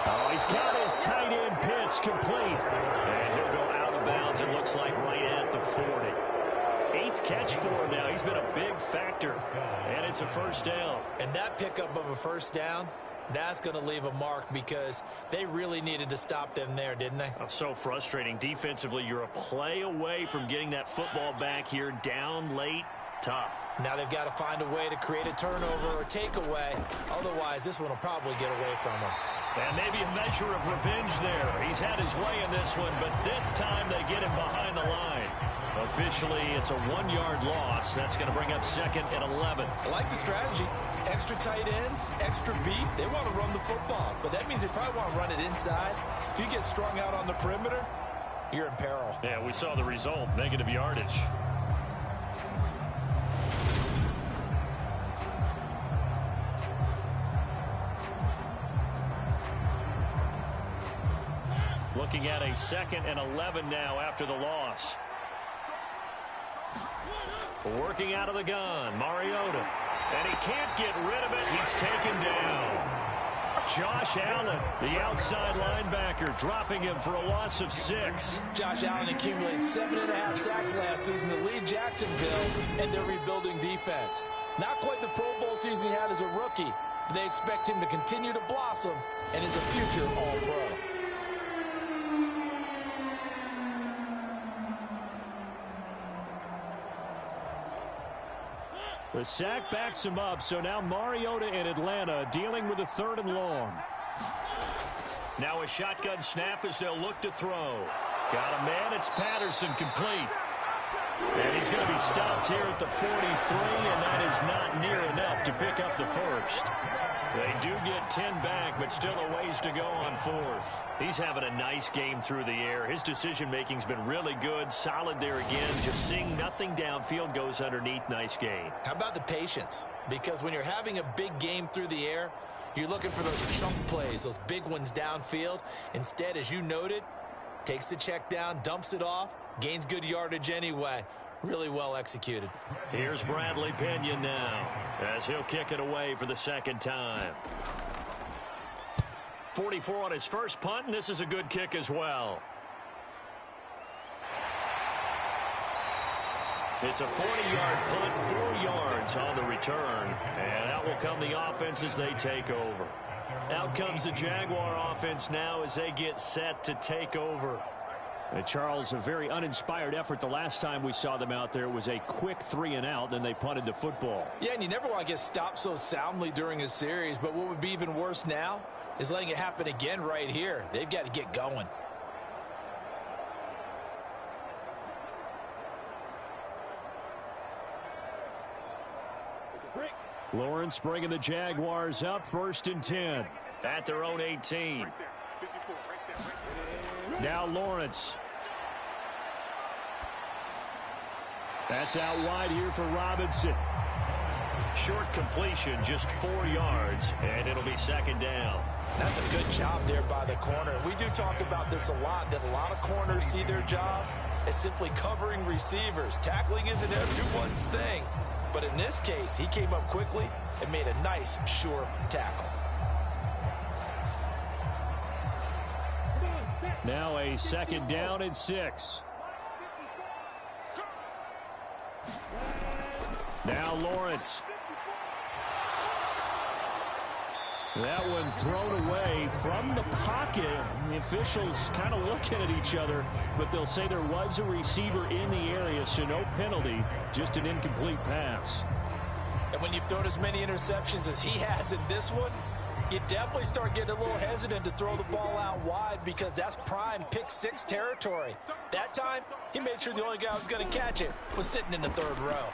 Oh, he's got his tight end pitch complete. And he'll go out of bounds, it looks like, right at the 40. 8th catch for him now. He's been a big factor. And it's a first down. And that pickup of a first down, that's going to leave a mark because they really needed to stop them there, didn't they? Oh, so frustrating. Defensively, you're a play away from getting that football back here down late. Tough. Now they've got to find a way to create a turnover or takeaway. Otherwise, this one will probably get away from them. And maybe a measure of revenge there. He's had his way in this one, but this time they get him behind the line. Officially, it's a 1-yard loss. That's going to bring up 2nd and 11. I like the strategy. Extra tight ends, extra beef. They want to run the football, but that means they probably want to run it inside. If you get strung out on the perimeter, you're in peril. Yeah, we saw the result. Negative yardage. Looking at a 2nd and 11 now after the loss. Working out of the gun, Mariota. And he can't get rid of it. He's taken down. Josh Allen, the outside linebacker, dropping him for a loss of 6. Josh Allen accumulated 7.5 sacks last season to lead Jacksonville and their rebuilding defense. Not quite the Pro Bowl season he had as a rookie, but they expect him to continue to blossom and is a future All-Pro. The sack backs him up, so now Mariota in Atlanta dealing with a 3rd and long. Now a shotgun snap as they'll look to throw. Got a man, it's Patterson, complete. And he's going to be stopped here at the 43, and that is not near enough to pick up the first. They do get 10 back, but still a ways to go on 4th. He's having a nice game through the air. His decision-making's been really good. Solid there again. Just seeing nothing downfield, goes underneath. Nice game. How about the patience? Because when you're having a big game through the air, you're looking for those chunk plays, those big ones downfield. Instead, as you noted, takes the check down, dumps it off, gains good yardage anyway. Really well executed. Here's Bradley Pinion now as he'll kick it away for the 2nd time. 44 on his first punt, and this is a good kick as well. It's a 40-yard punt, 4 yards on the return, and out will come the offense as they take over. Out comes the Jaguar offense now as they get set to take over. And Charles, a very uninspired effort the last time we saw them out there. It was a quick 3 and out, then they punted the football. Yeah, and you never want to get stopped so soundly during a series, but what would be even worse now is letting it happen again right here. They've got to get going. Lawrence bringing the Jaguars up, 1st and 10. At their own 18. Now Lawrence. That's out wide here for Robinson. Short completion, just 4 yards, and it'll be 2nd down. That's a good job there by the corner. We do talk about this a lot, that a lot of corners see their job as simply covering receivers. Tackling isn't everyone's thing. But in this case, he came up quickly and made a nice, sure tackle. Now a 2nd down and 6. Now Lawrence. That one thrown away from the pocket. The officials kind of looking at each other, but they'll say there was a receiver in the area, so no penalty, just an incomplete pass. And when you've thrown as many interceptions as he has in this one, you definitely start getting a little hesitant to throw the ball out wide because that's prime pick-6 territory. That time, he made sure the only guy who was going to catch it was sitting in the 3rd row.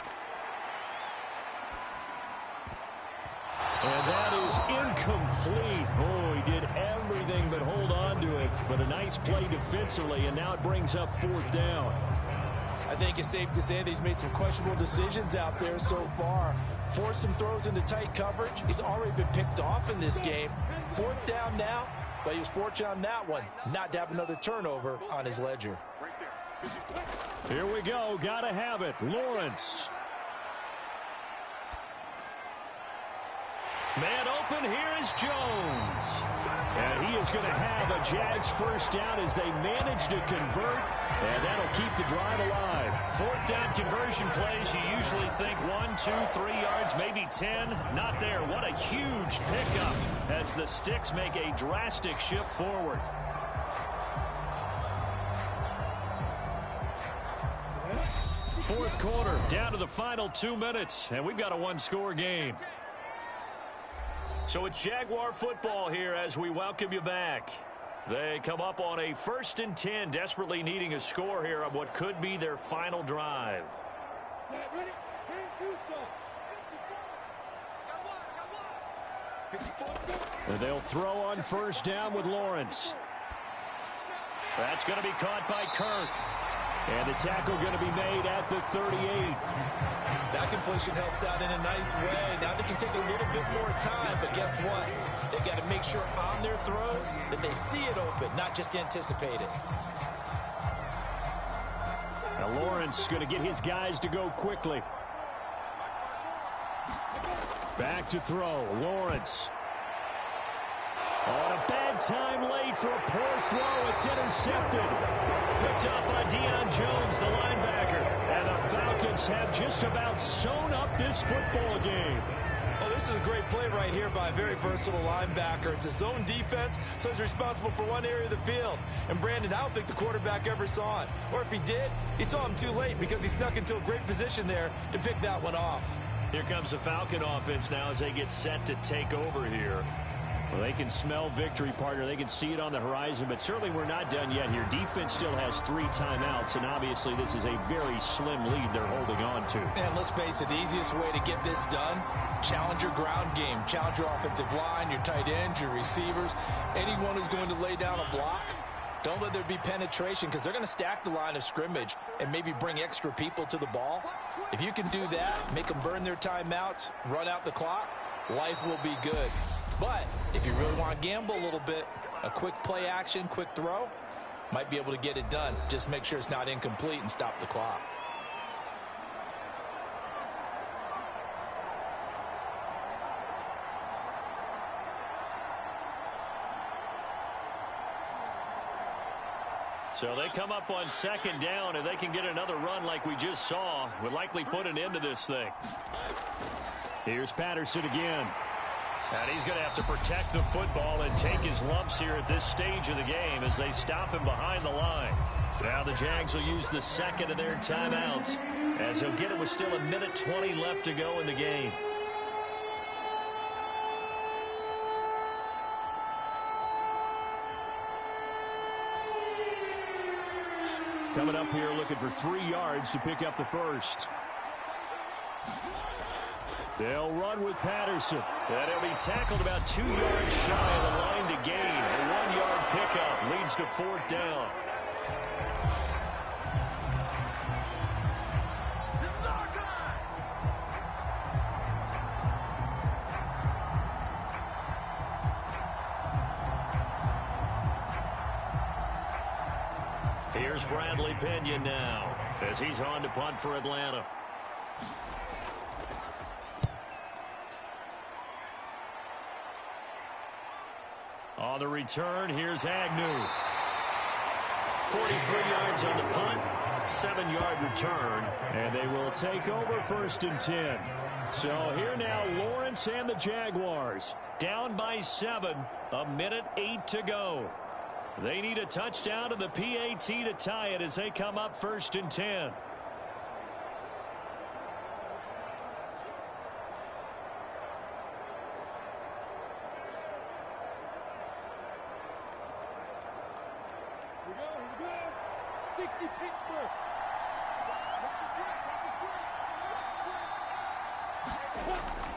And that is incomplete. Oh, he did everything but hold on to it. But a nice play defensively, and now it brings up 4th down. I think it's safe to say that he's made some questionable decisions out there so far. Forced some throws into tight coverage. He's already been picked off in this game. 4th down now, but he was fortunate on that one not to have another turnover on his ledger. Here we go. Gotta have it. Lawrence. Man open, here is Jones. And he is going to have a Jags first down as they manage to convert, and that'll keep the drive alive. 4th down conversion plays, you usually think 1, 2, 3 yards, maybe 10. Not there. What a huge pickup as the Sticks make a drastic shift forward. Fourth quarter, down to the final 2 minutes, and we've got a one-score game. So it's Jaguar football here as we welcome you back. They come up on a 1st and 10, desperately needing a score here on what could be their final drive. And they'll throw on 1st down with Lawrence. That's going to be caught by Kirk. And the tackle going to be made at the 38. That completion helps out in a nice way. Now they can take a little bit more time, but guess what? They've got to make sure on their throws that they see it open, not just anticipate it. Now Lawrence going to get his guys to go quickly. Back to throw. Lawrence. On a bad time late for a poor throw. It's intercepted. Picked up by Deion Jones, the linebacker. And the Falcons have just about sewn up this football game. Oh, this is a great play right here by a very versatile linebacker. It's a zone defense, so he's responsible for one area of the field. And Brandon, I don't think the quarterback ever saw it. Or if he did, he saw him too late because he snuck into a great position there to pick that one off. Here comes the Falcon offense now as they get set to take over here. Well, they can smell victory, partner. They can see it on the horizon, but certainly we're not done yet here. Defense still has 3 timeouts, and obviously this is a very slim lead they're holding on to. And let's face it, the easiest way to get this done, challenge your ground game. Challenge your offensive line, your tight ends, your receivers, anyone who's going to lay down a block. Don't let there be penetration because they're going to stack the line of scrimmage and maybe bring extra people to the ball. If you can do that, make them burn their timeouts, run out the clock, life will be good. But if you really want to gamble a little bit, a quick play action, quick throw, might be able to get it done. Just make sure it's not incomplete and stop the clock. So they come up on 2nd down, and they can get another run like we just saw. Would likely put an end to this thing. Here's Patterson again. And he's going to have to protect the football and take his lumps here at this stage of the game as they stop him behind the line. Now the Jags will use the 2nd of their timeouts as he'll get it with still 1:20 left to go in the game. Coming up here looking for 3 yards to pick up the first. They'll run with Patterson. And he'll be tackled about 2 yards shy of the line to gain. A 1-yard pickup leads to 4th down. Here's Bradley Pinion now as he's on to punt for Atlanta. On the return, here's Agnew. 43 yards on the punt, 7-yard return. And they will take over 1st and 10. So here now, Lawrence and the Jaguars. Down by 7, 1:08 to go. They need a touchdown and the PAT to tie it as they come up 1st and 10.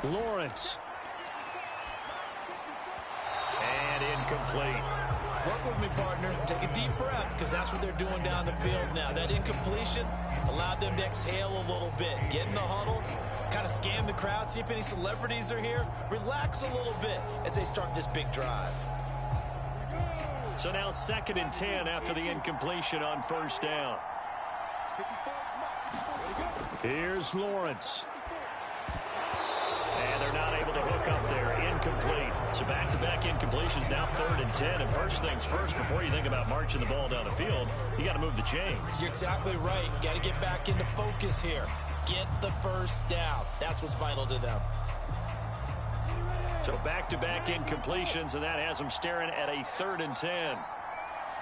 Lawrence. And incomplete. Work with me, partner. Take a deep breath, because that's what they're doing down the field now. That incompletion allowed them to exhale a little bit. Get in the huddle, kind of scan the crowd, see if any celebrities are here. Relax a little bit as they start this big drive. So now 2nd and 10 after the incompletion on 1st down. Here's Lawrence. And they're not able to hook up there. Incomplete. So back-to-back incompletions, now 3rd and 10. And first things first, before you think about marching the ball down the field, you got to move the chains. You're exactly right. Got to get back into focus here. Get the first down. That's what's vital to them. So back-to-back incompletions, and that has them staring at a 3rd and 10.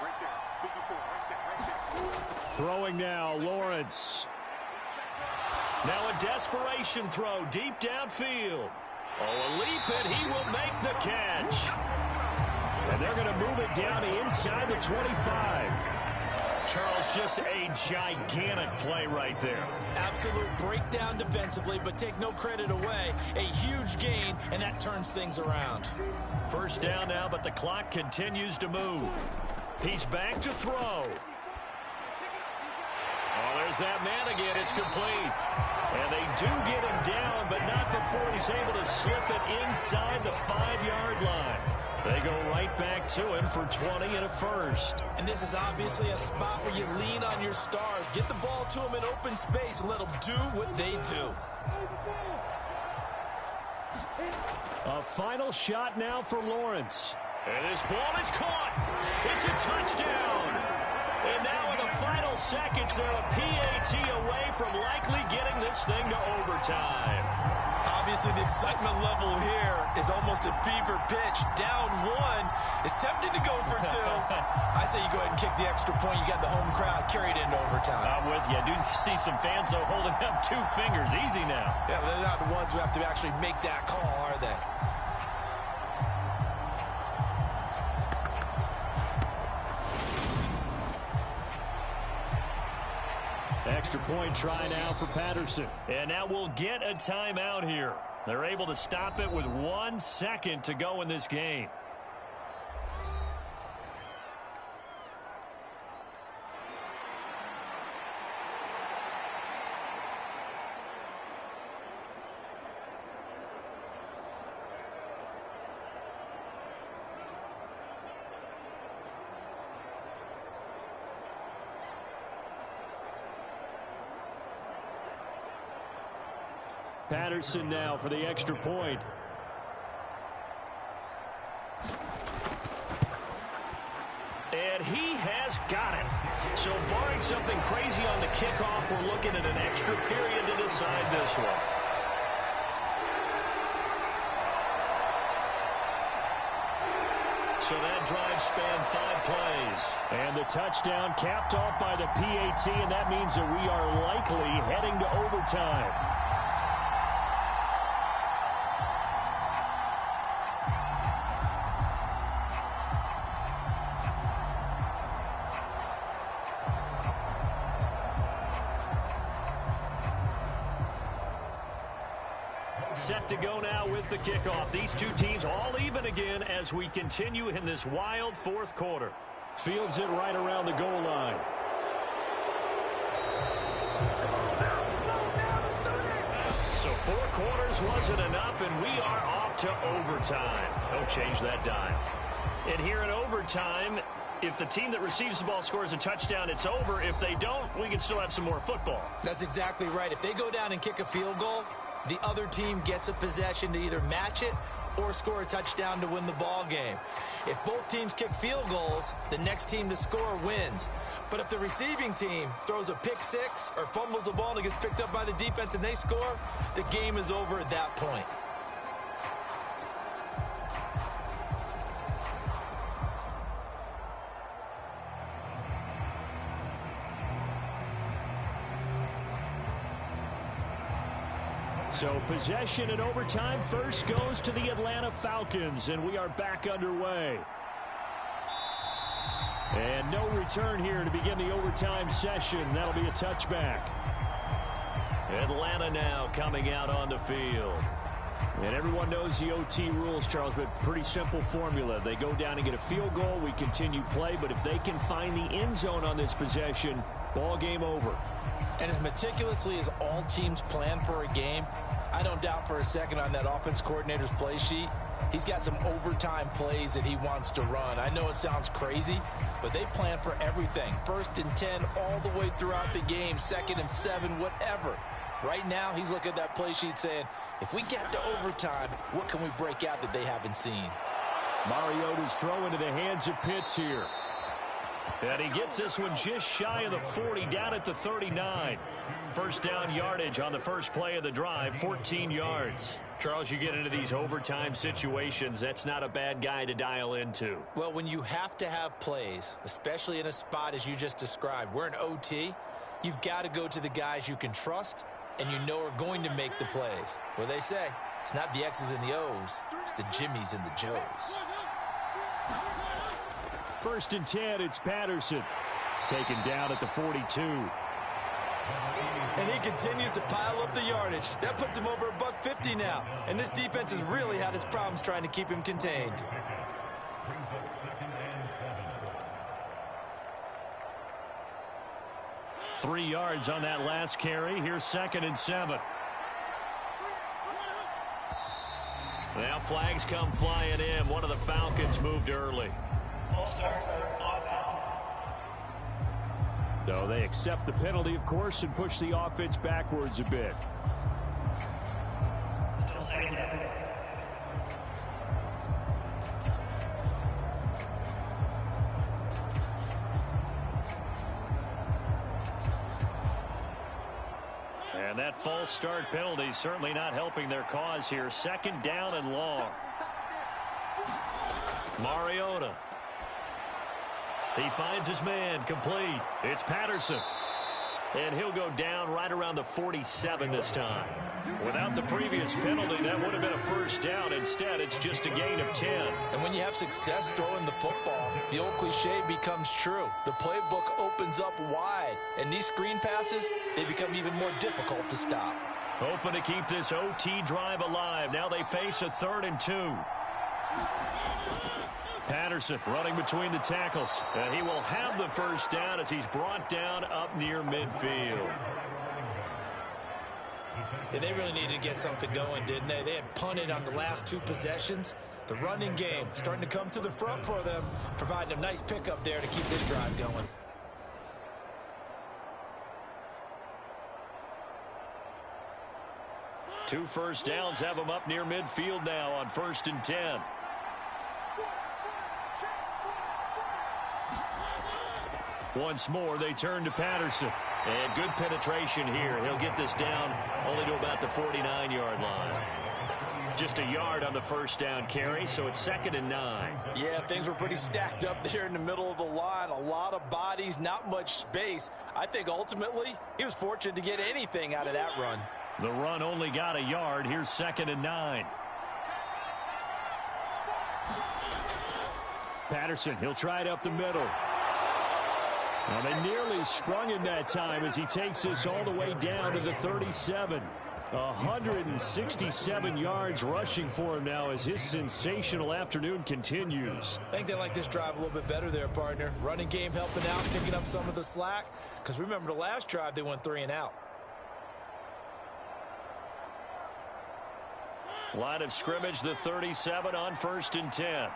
Right there. 54. Right there. Throwing now, Lawrence. Now a desperation throw deep downfield. Oh, a leap, and he will make the catch. And they're going to move it down to inside the 25. Charles, just a gigantic play right there. Absolute breakdown defensively, but take no credit away. A huge gain, and that turns things around. 1st down now, but the clock continues to move. He's back to throw. Oh, there's that man again. It's complete. And they do get him down, but not before he's able to slip it inside the 5-yard line. They go right back to him for 20 and a first. And this is obviously a spot where you lean on your stars. Get the ball to them in open space and let them do what they do. A final shot now for Lawrence. And this ball is caught. It's a touchdown. And now in the final seconds, they're a PAT away from likely getting this thing to overtime. Obviously, the excitement level here is almost a fever pitch. Down 1 is tempted to go for 2. I say you go ahead and kick the extra point. You got the home crowd carried into overtime. I'm with you. I do see some fans, though, holding up 2 fingers. Easy now. Yeah, but they're not the ones who have to actually make that call, are they? Extra point try now for Patterson. And now we'll get a timeout here. They're able to stop it with 1 second to go in this game. Patterson now for the extra point. And he has got it. So barring something crazy on the kickoff, we're looking at an extra period to decide this one. So that drive spanned 5 plays. And the touchdown capped off by the PAT, and that means that we are likely heading to overtime. Set to go now with the kickoff. These two teams all even again as we continue in this wild 4th quarter. Fields it right around the goal line. So 4 quarters wasn't enough, and we are off to overtime. Don't change that dime. And here in overtime, if the team that receives the ball scores a touchdown, it's over. If they don't, we can still have some more football. That's exactly right. If they go down and kick a field goal, the other team gets a possession to either match it or score a touchdown to win the ball game. If both teams kick field goals, the next team to score wins. But if the receiving team throws a pick 6 or fumbles the ball and it gets picked up by the defense and they score, the game is over at that point. So possession in overtime first goes to the Atlanta Falcons, and we are back underway. And no return here to begin the overtime session. That'll be a touchback. Atlanta now coming out on the field. And everyone knows the OT rules, Charles, but pretty simple formula. They go down and get a field goal, we continue play, but if they can find the end zone on this possession, ball game over. And as meticulously as all teams plan for a game, I don't doubt for a second on that offense coordinator's play sheet, he's got some overtime plays that he wants to run. I know it sounds crazy, but they plan for everything. 1st and 10 all the way throughout the game, 2nd and 7, whatever. Right now, he's looking at that play sheet saying, if we get to overtime, what can we break out that they haven't seen? Mariota's throw into the hands of Pitts here. And he gets this one just shy of the 40, down at the 39. First down yardage on the first play of the drive, 14 yards. Charles, you get into these overtime situations, that's not a bad guy to dial into. Well, when you have to have plays, especially in a spot as you just described, we're in OT, you've got to go to the guys you can trust and you know are going to make the plays. Well, they say, it's not the X's and the O's, it's the Jimmies and the Joes. 1st and 10, it's Patterson. Taken down at the 42. And he continues to pile up the yardage. That puts him over $150 now. And this defense has really had its problems trying to keep him contained. Three yards on that last carry. Here's 2nd and 7. Now flags come flying in. One of the Falcons moved early. So they accept the penalty, of course, and push the offense backwards a bit. And that false start penalty certainly not helping their cause here. 2nd down and long. Mariota. He finds his man, complete. It's Patterson. And he'll go down right around the 47 this time. Without the previous penalty, that would have been a first down. Instead, it's just a gain of 10. And when you have success throwing the football, the old cliche becomes true. The playbook opens up wide. And these screen passes, they become even more difficult to stop. Hoping to keep this OT drive alive. Now they face a 3rd and 2. Patterson running between the tackles. And he will have the first down as he's brought down up near midfield. Yeah, they really needed to get something going, didn't they? They had punted on the last 2 possessions. The running game starting to come to the front for them, providing a nice pickup there to keep this drive going. Two first downs have them up near midfield now on 1st and 10. Once more, they turn to Patterson. And good penetration here. He'll get this down only to about the 49-yard line. Just a yard on the first down carry, so it's 2nd and 9. Yeah, things were pretty stacked up there in the middle of the line. A lot of bodies, not much space. I think ultimately he was fortunate to get anything out of that run. The run only got a yard. Here's 2nd and 9. Patterson, he'll try it up the middle. Now they nearly sprung him that time as he takes this all the way down to the 37. 167 yards rushing for him now as his sensational afternoon continues. I think they like this drive a little bit better there, partner. Running game helping out, picking up some of the slack. Because remember, the last drive they went 3 and out. Line of scrimmage, the 37 on 1st and 10.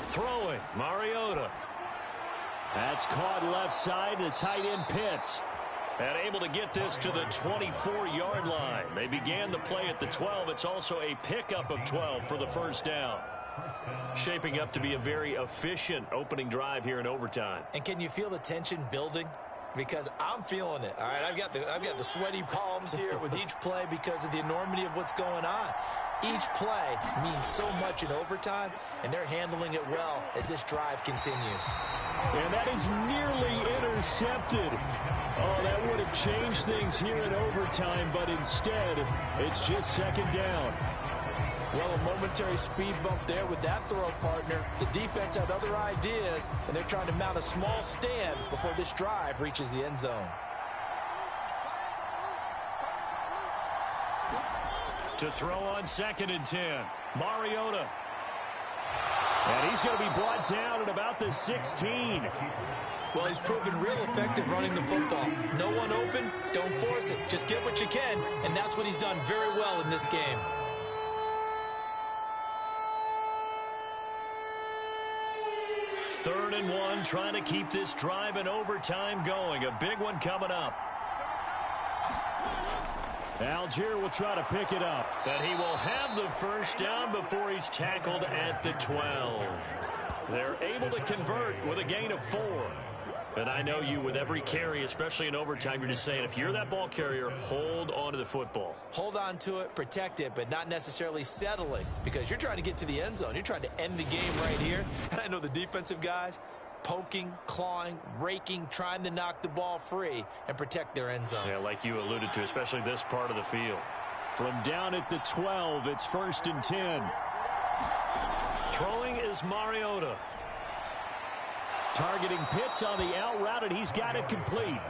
Throwing, Mariota. That's caught left side, the tight end Pitts. And able to get this to the 24-yard line. They began the play at the 12. It's also a pickup of 12 for the first down. Shaping up to be a very efficient opening drive here in overtime. And can you feel the tension building? Because I'm feeling it. All right, I've got the sweaty palms here with each play because of the enormity of what's going on. Each play means so much in overtime, and they're handling it well as this drive continues. And that is nearly intercepted. Oh, that would have changed things here in overtime, but instead, it's just 2nd down. Well, a momentary speed bump there with that throw, partner. The defense had other ideas, and they're trying to mount a small stand before this drive reaches the end zone. To throw on 2nd and 10. Mariota. And he's going to be brought down at about the 16. Well, he's proven real effective running the football. No one open, don't force it. Just get what you can, and that's what he's done very well in this game. Third and 1, trying to keep this drive in overtime going. A big one coming up. Algier will try to pick it up. And he will have the first down before he's tackled at the 12. They're able to convert with a gain of 4. And I know you, with every carry, especially in overtime, you're just saying, if you're that ball carrier, hold on to the football. Hold on to it, protect it, but not necessarily settle it, because you're trying to get to the end zone. You're trying to end the game right here. And I know the defensive guys, poking, clawing, raking, trying to knock the ball free and protect their end zone. Yeah, like you alluded to, especially this part of the field. From down at the 12, it's 1st and 10. Throwing is Mariota. Targeting Pitts on the out route, and he's got it complete.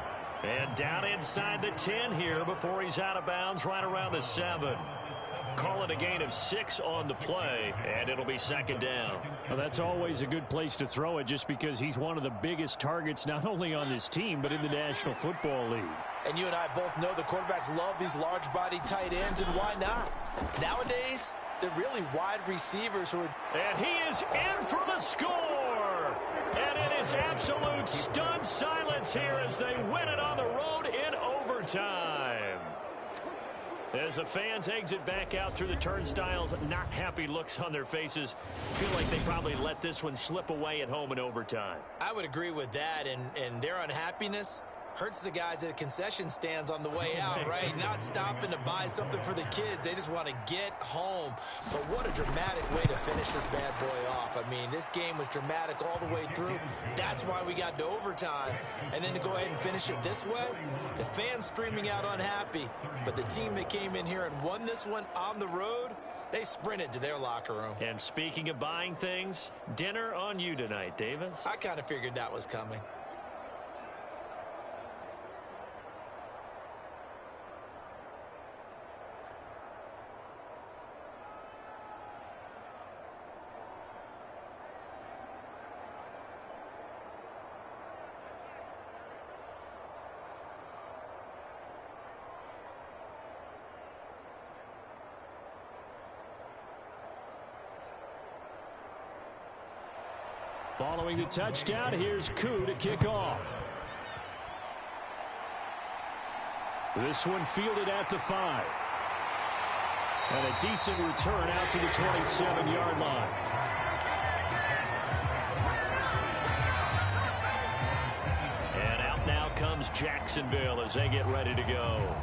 And down inside the 10 here before he's out of bounds, right around the 7. Call it a gain of 6 on the play, and it'll be 2nd down. Well, that's always a good place to throw it, just because he's one of the biggest targets not only on this team but in the National Football League. And you and I both know the quarterbacks love these large-body tight ends, and why not? Nowadays, they're really wide receivers who are... And he is in for the score! And it is absolute stunned silence here as they win it on the road in overtime. As the fans exit back out through the turnstiles, not happy looks on their faces. Feel like they probably let this one slip away at home in overtime. I would agree with that, and their unhappiness hurts the guys at the concession stands on the way out, right? Not stopping to buy something for the kids. They just want to get home. But what a dramatic way to finish this bad boy off. I mean, this game was dramatic all the way through. That's why we got to overtime. And then to go ahead and finish it this way, the fans screaming out unhappy. But the team that came in here and won this one on the road, they sprinted to their locker room. And speaking of buying things, dinner on you tonight, Davis. I kind of figured that was coming. Following the touchdown, here's Koo to kick off. This one fielded at the 5. And a decent return out to the 27-yard line. And out now comes Jacksonville as they get ready to go.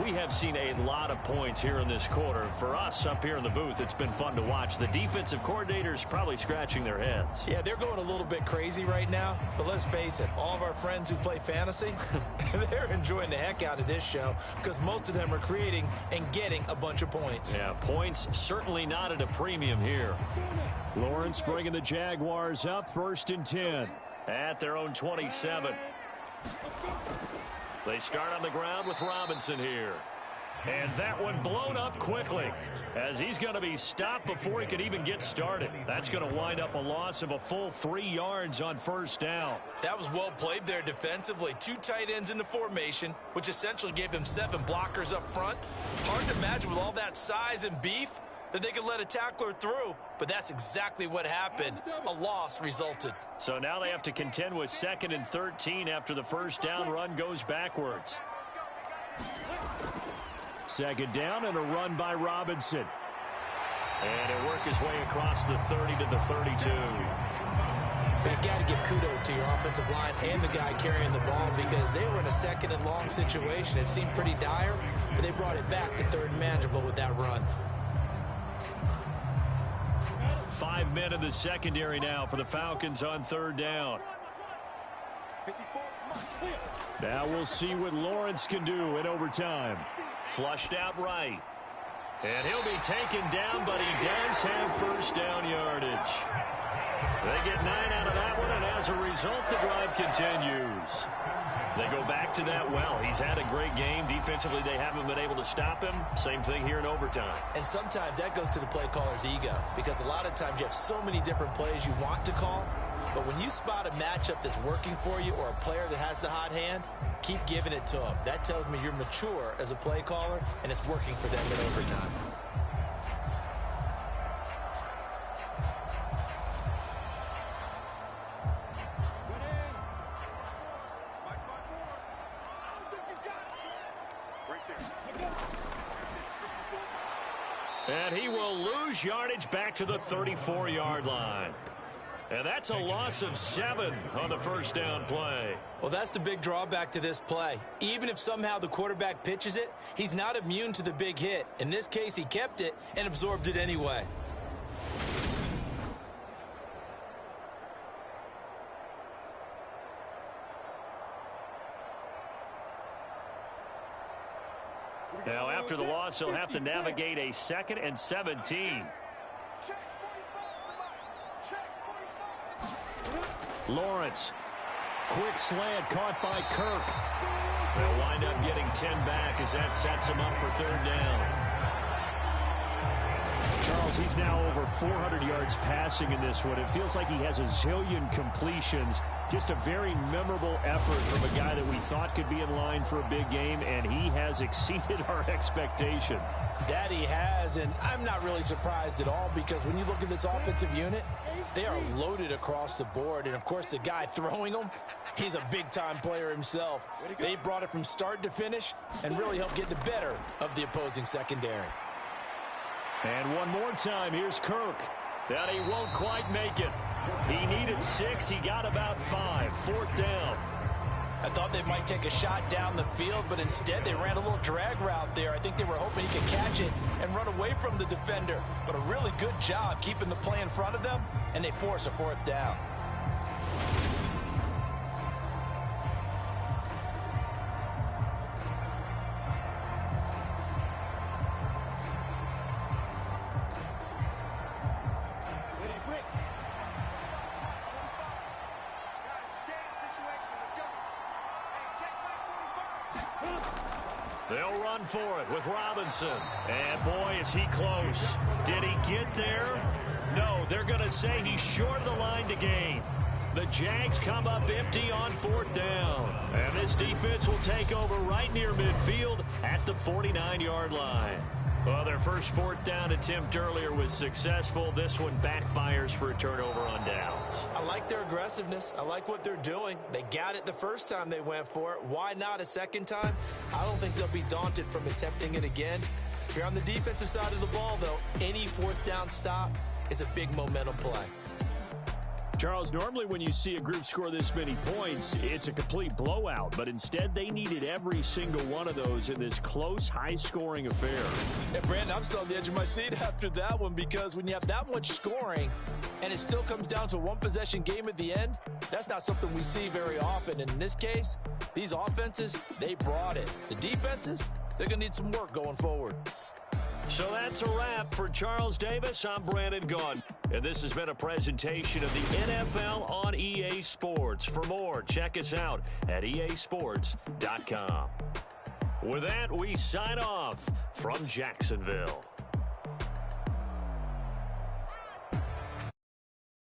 We have seen a lot of points here in this quarter. For us up here in the booth, it's been fun to watch. The defensive coordinators probably scratching their heads. Yeah, they're going a little bit crazy right now. But let's face it, all of our friends who play fantasy, they're enjoying the heck out of this show because most of them are creating and getting a bunch of points. Yeah, points certainly not at a premium here. Lawrence bringing the Jaguars up, 1st and 10. At their own 27. They start on the ground with Robinson here. And that one blown up quickly as he's going to be stopped before he could even get started. That's going to wind up a loss of a full 3 yards on 1st down. That was well played there defensively. 2 tight ends in the formation, which essentially gave them 7 blockers up front. Hard to imagine with all that size and beef that they could let a tackler through, but that's exactly what happened. A loss resulted. So now they have to contend with 2nd and 13 after the 1st down run goes backwards. 2nd down and a run by Robinson. And he'll work his way across the 30 to the 32. You've got to give kudos to your offensive line and the guy carrying the ball because they were in a 2nd and long situation. It seemed pretty dire, but they brought it back to 3rd and manageable with that run. 5 men in the secondary now for the Falcons on 3rd down. Now we'll see what Lawrence can do in overtime. Flushed out right. And he'll be taken down, but he does have 1st down yardage. They get 9 out of that one, and as a result, the drive continues. They go back to that well. He's had a great game. Defensively, they haven't been able to stop him. Same thing here in overtime. And sometimes that goes to the play caller's ego, because a lot of times you have so many different plays you want to call, but when you spot a matchup that's working for you or a player that has the hot hand, keep giving it to him. That tells me you're mature as a play caller, and it's working for them in overtime. And he will lose yardage back to the 34-yard line. And that's a loss of 7 on the first down play. Well, that's the big drawback to this play. Even if somehow the quarterback pitches it, he's not immune to the big hit. In this case, he kept it and absorbed it anyway. Now, after the loss, he'll have to navigate a 2nd and 17. Lawrence. Quick slant caught by Kirk. They'll wind up getting 10 back as that sets him up for 3rd down. Charles, he's now over 400 yards passing in this one. It feels like he has a zillion completions. Just a very memorable effort from a guy that we thought could be in line for a big game, and he has exceeded our expectations. That he has, and I'm not really surprised at all, because when you look at this offensive unit, they are loaded across the board. And, of course, the guy throwing them, he's a big-time player himself. They brought it from start to finish and really helped get the better of the opposing secondary. And one more time, here's Kirk. That he won't quite make it. He needed 6. He got about 5. 4th down. I thought they might take a shot down the field, but instead they ran a little drag route there. I think they were hoping he could catch it and run away from the defender. But a really good job keeping the play in front of them, and they force a 4th down. They'll run for it with Robinson. And, boy, is he close. Did he get there? No, they're going to say he's short of the line to gain. The Jags come up empty on 4th down. And this defense will take over right near midfield at the 49-yard line. Well, their first 4th down attempt earlier was successful. This one backfires for a turnover on downs. I like their aggressiveness. I like what they're doing. They got it the first time they went for it. Why not a second time? I don't think they'll be daunted from attempting it again. If you're on the defensive side of the ball, though, any 4th down stop is a big momentum play. Charles, normally when you see a group score this many points, it's a complete blowout. But instead, they needed every single one of those in this close, high-scoring affair. And, Brandon, I'm still on the edge of my seat after that one, because when you have that much scoring and it still comes down to a one-possession game at the end, that's not something we see very often. And in this case, these offenses, they brought it. The defenses, they're going to need some work going forward. So that's a wrap for Charles Davis. I'm Brandon Gaudin. And this has been a presentation of the NFL on EA Sports. For more, check us out at easports.com. With that, we sign off from Jacksonville.